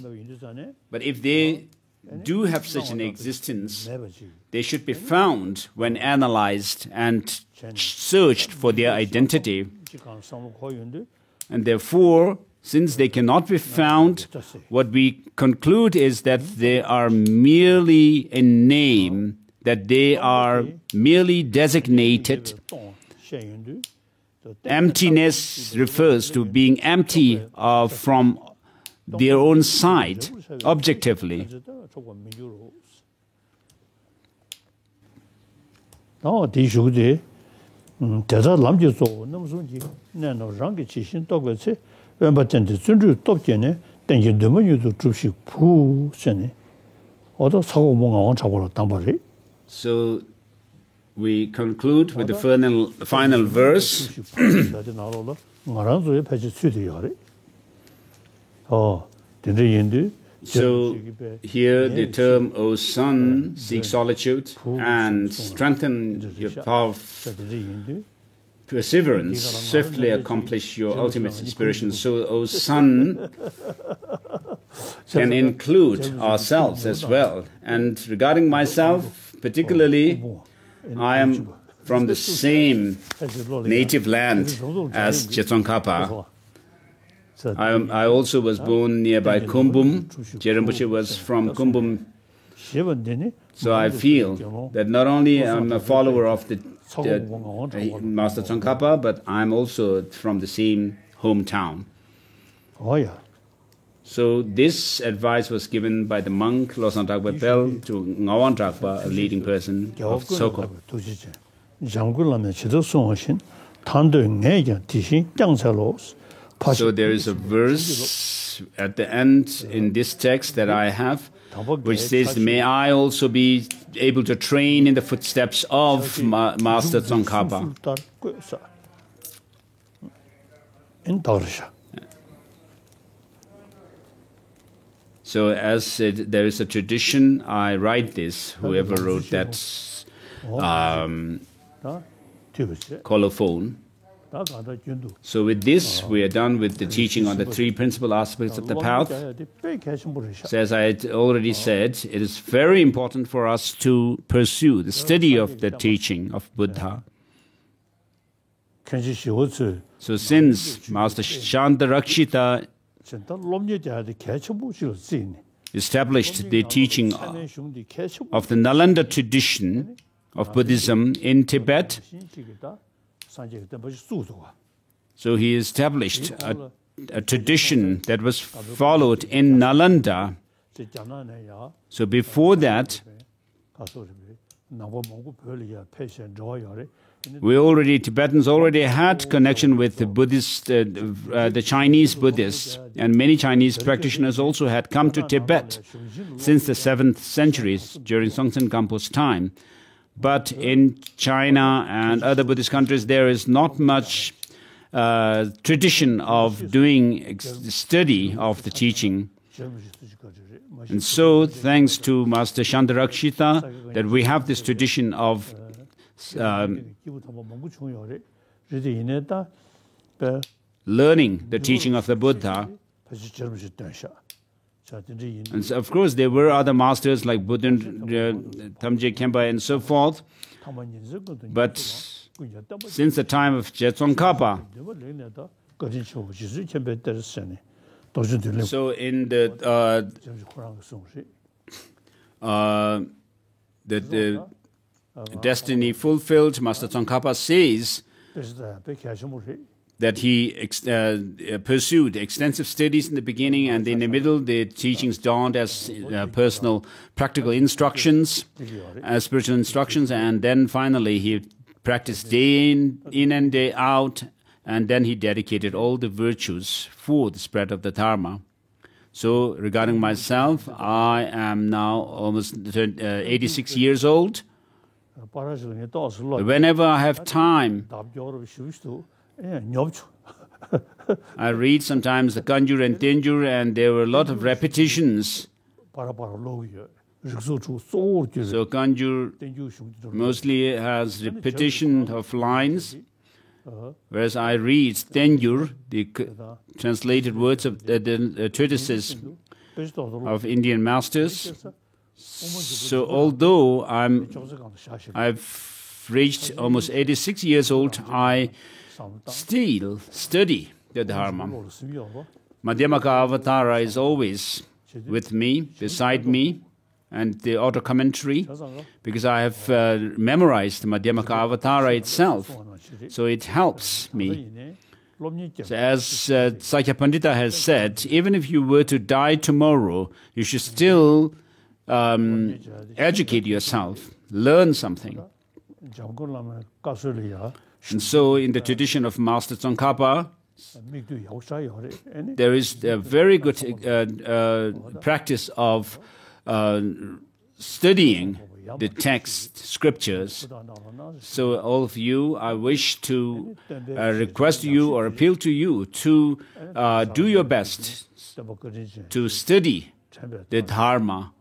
But if they do have such an existence, they should be found when analyzed and searched for their identity. And therefore, since they cannot be found, what we conclude is that they are merely a name, that they are merely designated. Emptiness refers to being empty from their own side, objectively. So we conclude with the final verse. So here the term, O son, seek solitude and strengthen your power of perseverance, swiftly accomplish your ultimate aspiration. So, O son, can include ourselves as well. And regarding myself, particularly, I am from the same native land as Tsongkhapa. I also was born nearby Kumbum. Rinpoche was from Kumbum. So I feel that not only am I a follower of the Master Tsongkhapa, but I'm also from the same hometown. So this advice was given by the monk Losang Dragpa Pel to Ngawang Dragpa, a leading person of Tsoko. So there is a verse at the end in this text that I have, which says, may I also be able to train in the footsteps of Master Tsongkhapa. So as there is a tradition, I write this, whoever wrote that colophon. So with this, we are done with the teaching on the three principal aspects of the path. So as I had already said, it is very important for us to pursue the study of the teaching of Buddha. So since Master Shantarakshita established the teaching of the Nalanda tradition of Buddhism in Tibet, so he established a tradition that was followed in Nalanda. So before that, Tibetans already had connection with the Buddhist, the Chinese Buddhists, and many Chinese practitioners also had come to Tibet since the 7th century, during Songtsen Gampo's time. But in China and other Buddhist countries, there is not much tradition of doing study of the teaching. And so, thanks to Master Shantarakshita, that we have this tradition of learning the teaching of the Buddha. And so, of course, there were other masters like Buddhan, Tamje Khenpa and so forth. But since the time of Tsongkhapa, so in the destiny fulfilled, Master Tsongkhapa says that he pursued extensive studies in the beginning, and in the middle the teachings dawned as personal practical instructions, spiritual instructions, and then finally he practiced day in and day out, and then he dedicated all the virtues for the spread of the Dharma. So regarding myself, I am now almost 86 years old. Whenever I have time, I read sometimes the Kanjur and Tenjur, and there were a lot of repetitions. So Kanjur mostly has repetition of lines, whereas I read Tenjur, the translated words of the treatises of Indian masters. So although I've reached almost 86 years old, I still study the Dharma. Madhyamaka Avatara is always with me, beside me, and the auto commentary, because I have memorized the Madhyamaka Avatara itself, so it helps me. So as Sakya Pandita has said, even if you were to die tomorrow, you should still educate yourself, learn something. And so in the tradition of Master Tsongkhapa, there is a very good practice of studying the text, scriptures. So all of you, I wish to request you or appeal to you to do your best to study the Dharma.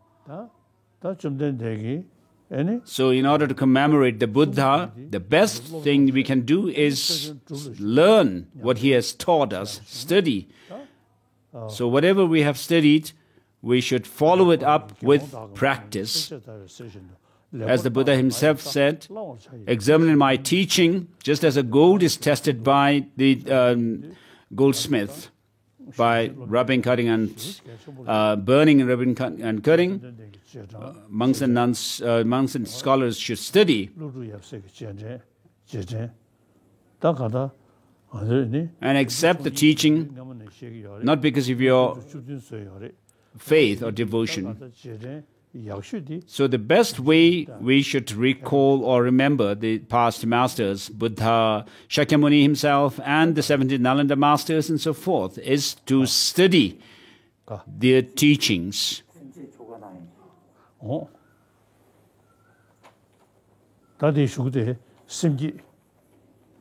So in order to commemorate the Buddha, the best thing we can do is learn what he has taught us, study. So whatever we have studied, we should follow it up with practice. As the Buddha himself said, examine my teaching just as a gold is tested by the goldsmith, by rubbing, cutting, and burning, rubbing, and cutting. Monks and nuns, monks and scholars should study and accept the teaching, not because of your faith or devotion. So the best way we should recall or remember the past masters, Buddha, Shakyamuni himself, and the 17 Nalanda masters and so forth, is to study their teachings.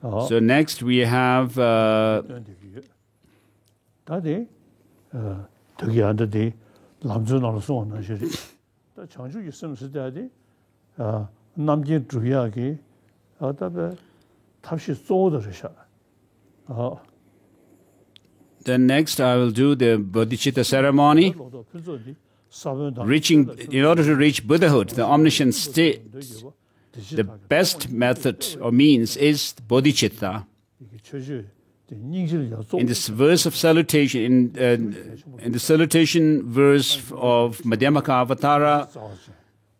So next we have then next I will do the bodhicitta ceremony. In order to reach Buddhahood, the omniscient state, the best method or means is bodhicitta. In this verse of salutation, in the salutation verse of Madhyamaka Avatara,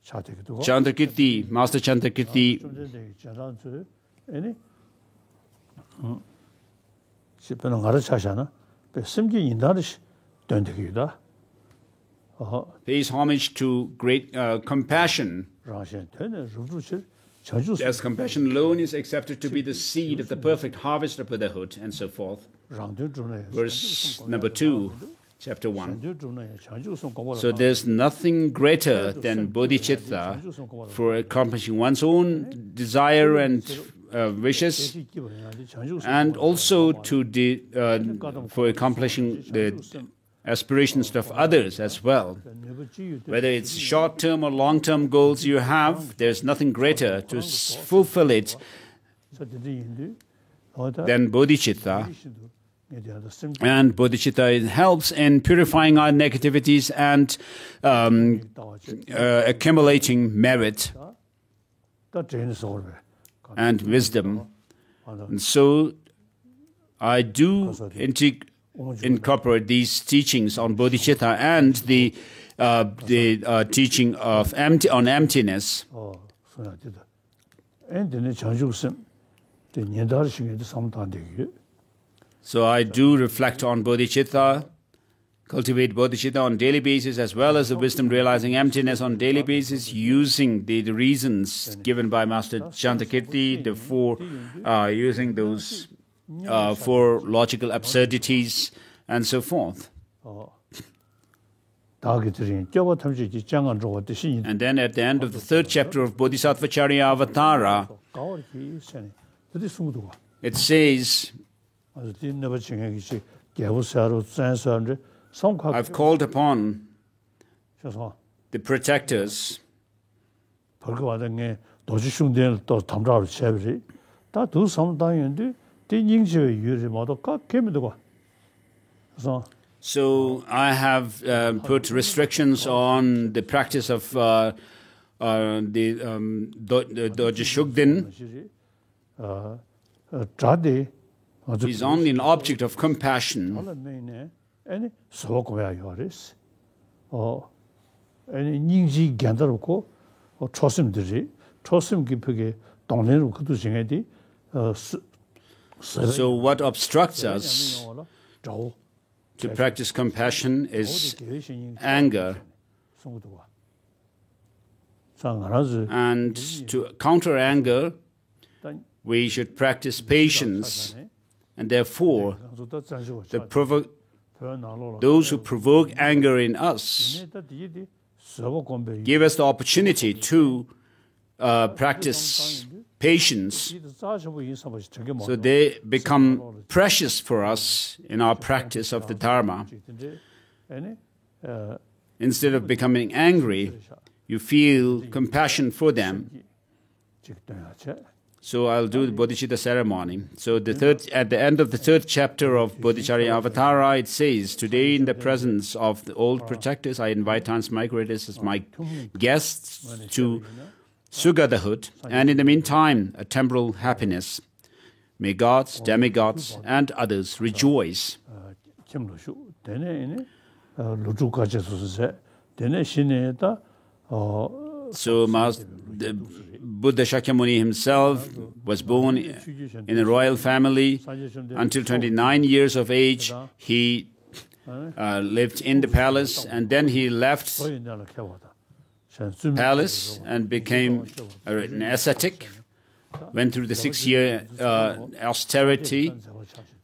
Chandrakirti, Master Chandrakirti, pays homage to great compassion. As compassion alone is accepted to be the seed of the perfect harvest of Buddhahood, and so forth. Verse number 2, chapter 1. So there's nothing greater than bodhicitta for accomplishing one's own desire and wishes, and also for accomplishing the aspirations of others as well. Whether it's short-term or long-term goals you have, there's nothing greater to fulfill it than bodhicitta. And bodhicitta helps in purifying our negativities and accumulating merit and wisdom. And so I do incorporate these teachings on bodhicitta and the teaching of on emptiness. So I do reflect on bodhicitta, cultivate bodhicitta on daily basis, as well as the wisdom realizing emptiness on daily basis, using the reasons given by Master Chandrakirti, using those 4 logical absurdities and so forth. And then at the end of the 3rd chapter of Bodhisattvacharya Avatara, it says I've called upon the protectors So I have put restrictions on the practice of the Doji Shugden. He's only an object of compassion. So what obstructs us to practice compassion is anger. And to counter anger, we should practice patience. And therefore, those who provoke anger in us give us the opportunity to practice patience, so they become precious for us in our practice of the Dharma. Instead of becoming angry, you feel compassion for them. So I'll do the Bodhicitta ceremony. So at the end of the third chapter of Bodhicharya Avatara, it says, "Today in the presence of the old protectors, I invite Transmigrators as my guests to Sugadhahood, and in the meantime, a temporal happiness. May gods, demigods, and others rejoice." So Buddha Shakyamuni himself was born in a royal family. Until 29 years of age, he lived in the palace, and then he left palace and became an ascetic, went through the 6-year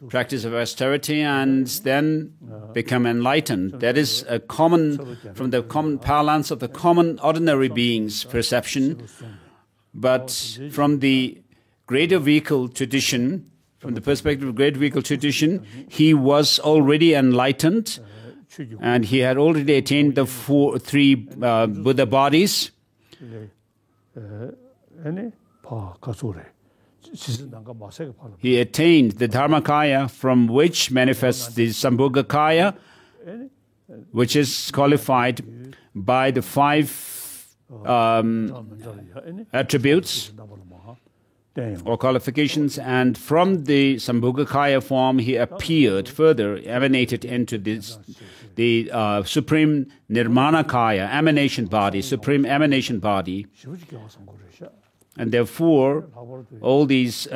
practice of austerity, and then become enlightened. That is from the common parlance of the common ordinary being's perception. But from the greater vehicle tradition, from the perspective of great vehicle tradition, he was already enlightened, and he had already attained the three Buddha bodies. He attained the Dharmakaya, from which manifests the Sambhogakaya, which is qualified by the 5 attributes or qualifications, and from the Sambhogakaya form he appeared further, emanated into the Supreme Nirmanakaya, emanation body, Supreme Emanation body. And therefore, all these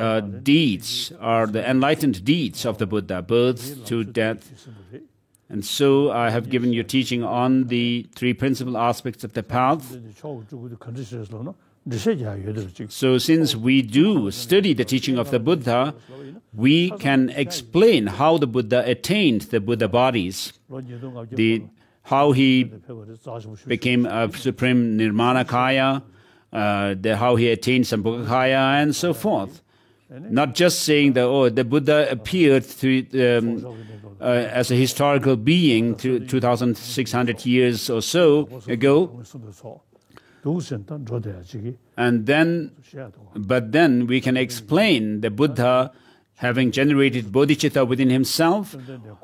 deeds are the enlightened deeds of the Buddha, birth to death. And so I have given you teaching on the 3 principal aspects of the path. So since we do study the teaching of the Buddha, we can explain how the Buddha attained the Buddha bodies, how he became a Supreme Nirmanakaya, how he attained Sambhogakaya, and so forth. Not just saying that, the Buddha appeared as a historical being 2,600 years or so ago, but then we can explain the Buddha, having generated bodhicitta within himself,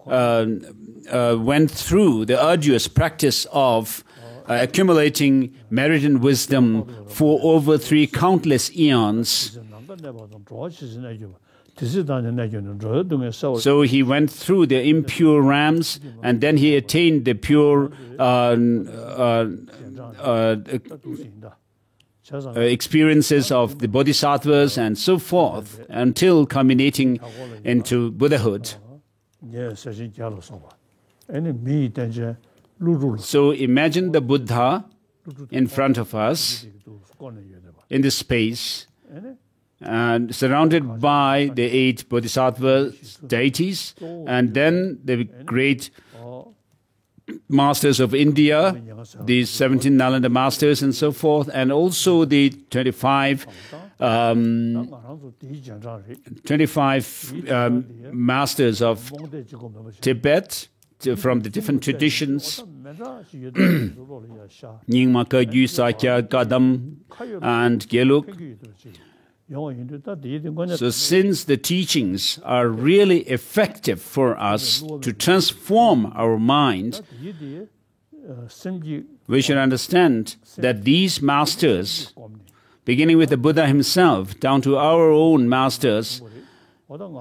went through the arduous practice of accumulating merit and wisdom for over 3 countless eons. So he went through the impure realms, and then he attained the pure experiences of the bodhisattvas and so forth, until culminating into Buddhahood. So imagine the Buddha in front of us in this space, and surrounded by the 8 bodhisattva deities, and then the great masters of India, the 17 Nalanda masters and so forth, and also the 25 25 masters of Tibet from the different traditions, Nyingma, Kagyu, Sakya, Kadam, and Geluk. So since the teachings are really effective for us to transform our mind, we should understand that these masters, beginning with the Buddha himself, down to our own masters,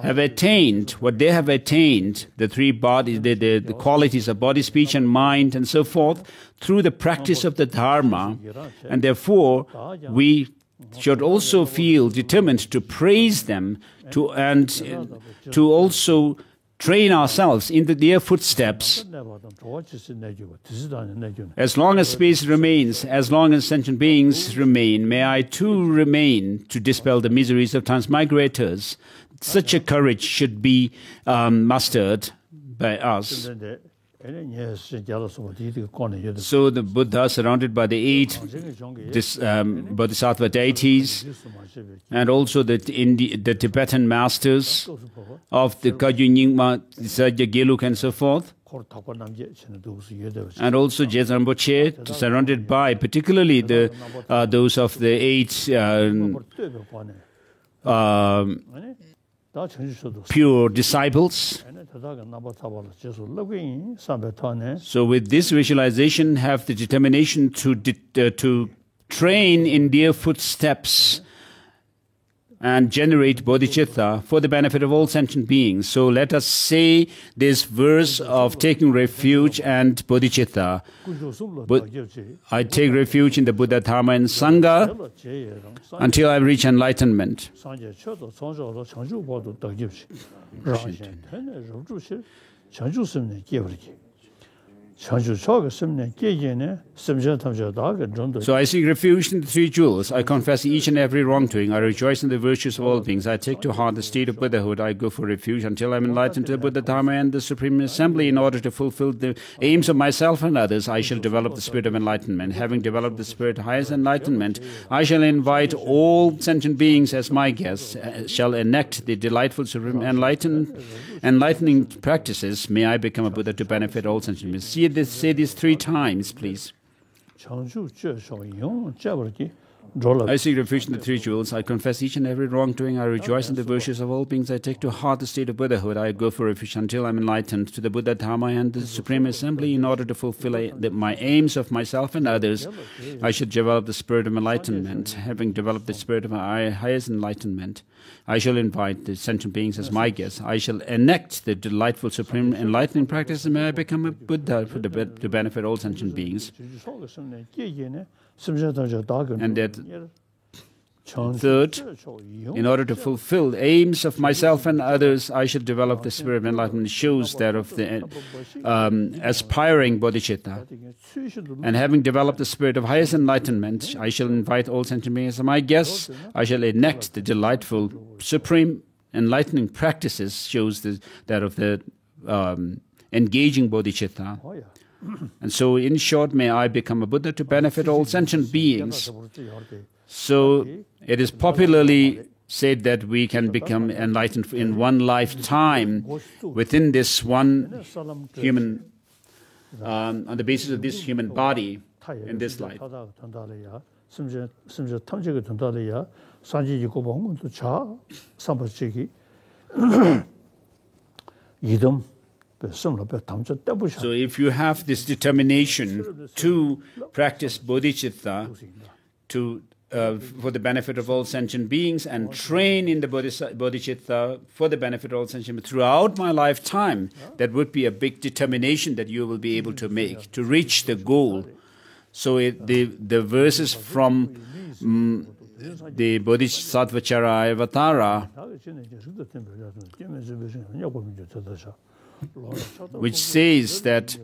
have attained what they have attained, the three bodies, the qualities of body, speech, and mind, and so forth, through the practice of the Dharma. And therefore, we should also feel determined to praise them and to also train ourselves into their footsteps. As long as space remains, as long as sentient beings remain, may I too remain to dispel the miseries of transmigrators. Such a courage should be mustered by us. So the Buddha, surrounded by the 8 Bodhisattva deities, and also the Tibetan masters of the Kagyu, Nyingma, Sakya, Geluk, and so forth, and also Jetsun Rinpoche, surrounded by particularly those of the 8 pure disciples. So with this visualization, have the determination to train in their footsteps and generate bodhicitta for the benefit of all sentient beings. So let us say this verse of taking refuge and bodhicitta. I take refuge in the Buddha, Dharma, and Sangha until I reach enlightenment. So I seek refuge in the 3 jewels. I confess each and every wrongdoing. I rejoice in the virtues of all beings. I take to heart the state of Buddhahood. I go for refuge until I am enlightened to the Buddha, Dharma, and the Supreme Assembly. In order to fulfill the aims of myself and others, I shall develop the spirit of enlightenment. Having developed the spirit of highest enlightenment, I shall invite all sentient beings as my guests, shall enact the delightful supreme enlightening practices. May I become a Buddha to benefit all sentient beings. Say this 3 times, please. I seek refuge in the 3 jewels. I confess each and every wrongdoing. I rejoice in the virtues of all beings. I take to heart the state of Buddhahood. I go for refuge until I am enlightened to the Buddha, Dharma, and the Supreme Assembly. In order to fulfill my aims of myself and others, I should develop the spirit of enlightenment. Having developed the spirit of my highest enlightenment, I shall invite the sentient beings as my guests. I shall enact the delightful supreme enlightening practice, and may I become a Buddha to benefit all sentient beings. And that third, in order to fulfill the aims of myself and others, I shall develop the spirit of enlightenment. Shows that of the aspiring bodhicitta. And having developed the spirit of highest enlightenment, I shall invite all sentient beings as my guests. I shall enact the delightful supreme enlightening practices. Shows that of the engaging bodhicitta. And so, in short, may I become a Buddha to benefit all sentient beings. So, it is popularly said that we can become enlightened in one lifetime within this one human, on the basis of this human body in this life. So if you have this determination to practice bodhicitta for the benefit of all sentient beings and train in the bodhicitta for the benefit of all sentient beings throughout my lifetime, that would be a big determination that you will be able to make to reach the goal. So the verses from the Bodhisattvacharya Avatara, which says that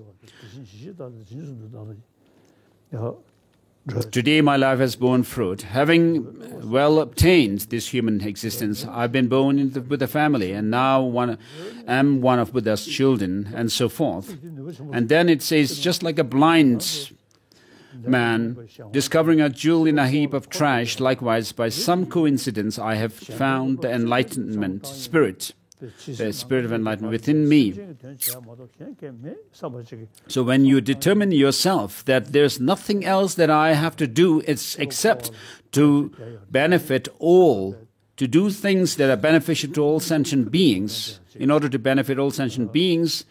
today my life has borne fruit. Having well obtained this human existence, I've been born into the Buddha family, and now am one of Buddha's children, and so forth. And then it says, just like a blind man, discovering a jewel in a heap of trash. Likewise, by some coincidence, I have found the enlightenment spirit, the spirit of enlightenment within me. So when you determine yourself that there's nothing else that I have to do except to benefit all, to do things that are beneficial to all sentient beings, in order to benefit all sentient beings,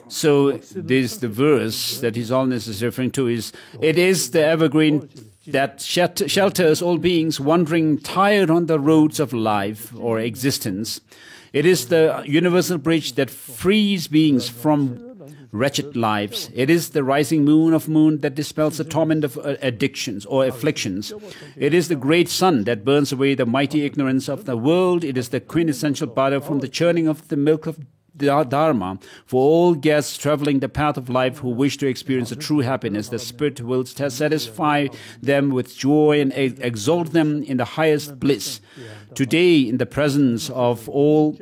so this the verse that His Holiness is referring to is, it is the evergreen that shelters all beings wandering tired on the roads of life or existence. It is the universal bridge that frees beings from wretched lives. It is the rising moon that dispels the torment of addictions or afflictions. It is the great sun that burns away the mighty ignorance of the world. It is the quintessential butter from the churning of the milk of Dharma for all guests traveling the path of life who wish to experience a true happiness. The Spirit will satisfy them with joy and exalt them in the highest bliss. Today, in the presence of all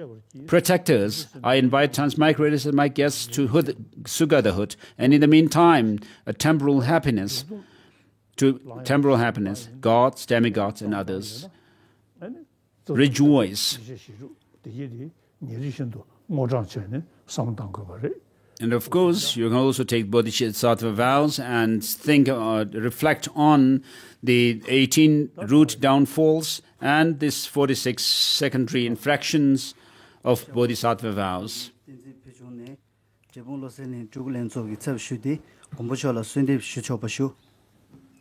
protectors, I invite Transmigrators and my guests to Sugadahood, and in the meantime, temporal happiness, gods, demigods, and others. Rejoice. And of course, you can also take Bodhisattva vows and think, reflect on the 18 root downfalls and this 46 secondary infractions of Bodhisattva vows.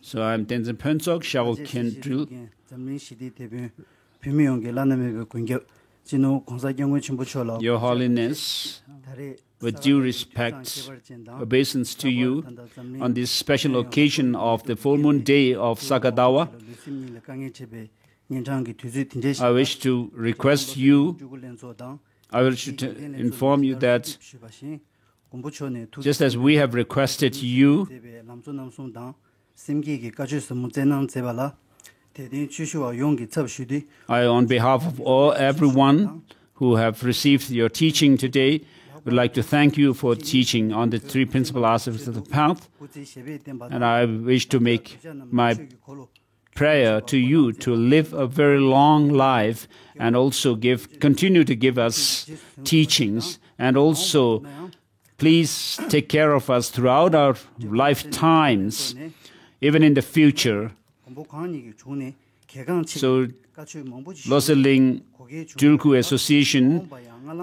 So I'm Tenzin Phuntsok, Shao Kendril. Your Holiness, with due respect, obeisance to you on this special occasion of the full moon day of Sakadawa, I wish to request you, I wish to inform you that just as we have requested you, I, on behalf of everyone who have received your teaching today, would like to thank you for teaching on the three principal aspects of the path. And I wish to make my prayer to you to live a very long life and also continue to give us teachings, and also please take care of us throughout our lifetimes, even in the future. So, Loseling Julku Association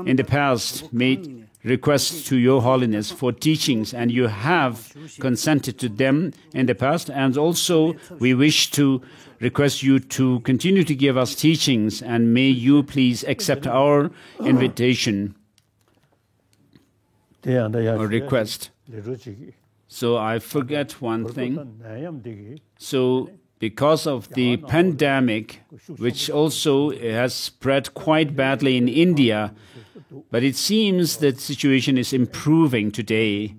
in the past made requests to Your Holiness for teachings, and you have consented to them in the past. And also, we wish to request you to continue to give us teachings, and may you please accept our invitation or request. So I forget one thing. So because of the pandemic, which also has spread quite badly in India, but it seems that the situation is improving today.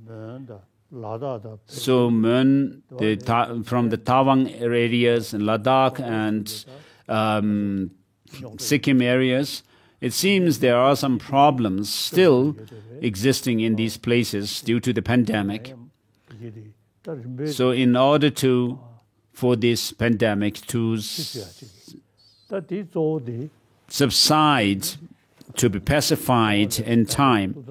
So from the Tawang areas and Ladakh and Sikkim areas, it seems there are some problems still existing in these places due to the pandemic. So in order for this pandemic to subside, to be pacified in time.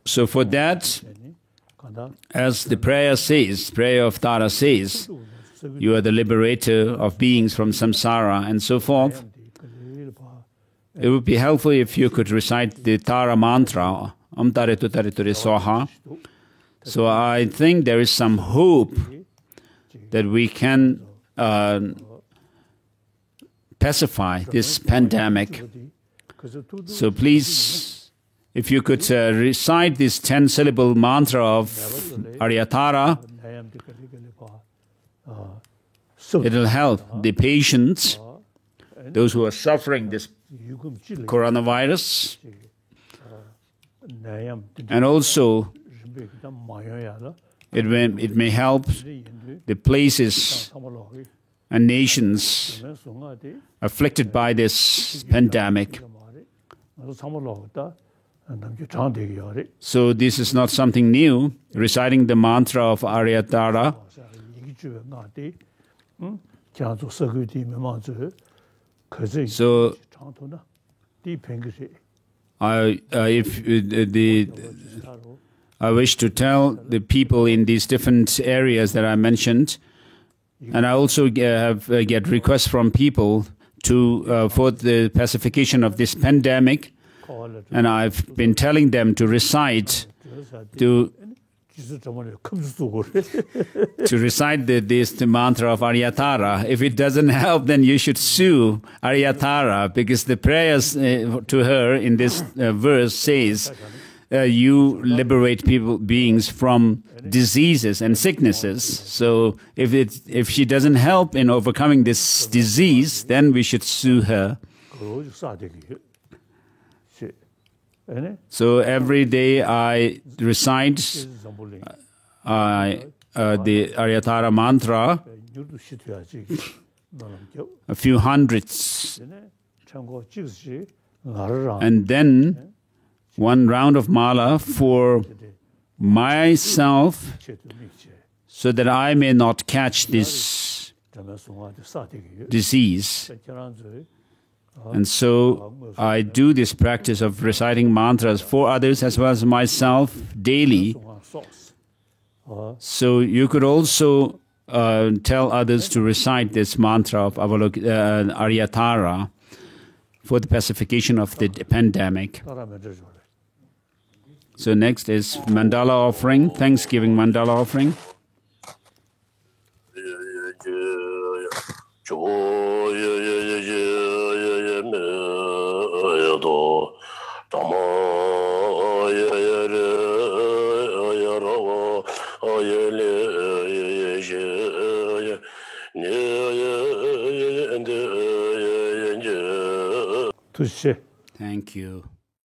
So for that, as the prayer of Tara says, you are the liberator of beings from samsara and so forth. It would be helpful if you could recite the Tara mantra, Om Tare Tu Tare Ture Swaha. So I think there is some hope that we can pacify this pandemic. So please, if you could recite this 10-syllable mantra of Aryatara, it will help the patients, those who are suffering this coronavirus, and also it may help the places and nations afflicted by this pandemic. So this is not something new, reciting the mantra of Aryatara. So I wish to tell the people in these different areas that I mentioned, and I also get requests from people for the pacification of this pandemic, and I've been telling them to recite the mantra of Aryatara. If it doesn't help, then you should sue Aryatara, because the prayers to her in this verse says, you liberate beings from diseases and sicknesses. So if she doesn't help in overcoming this disease, then we should sue her. So every day I recite the Aryatara mantra, a few hundreds, and then one round of mala for myself, so that I may not catch this disease. And so I do this practice of reciting mantras for others as well as myself daily. So you could also tell others to recite this mantra of Aryatara for the pacification of the pandemic. So next is mandala offering, Thanksgiving mandala offering. Thank you.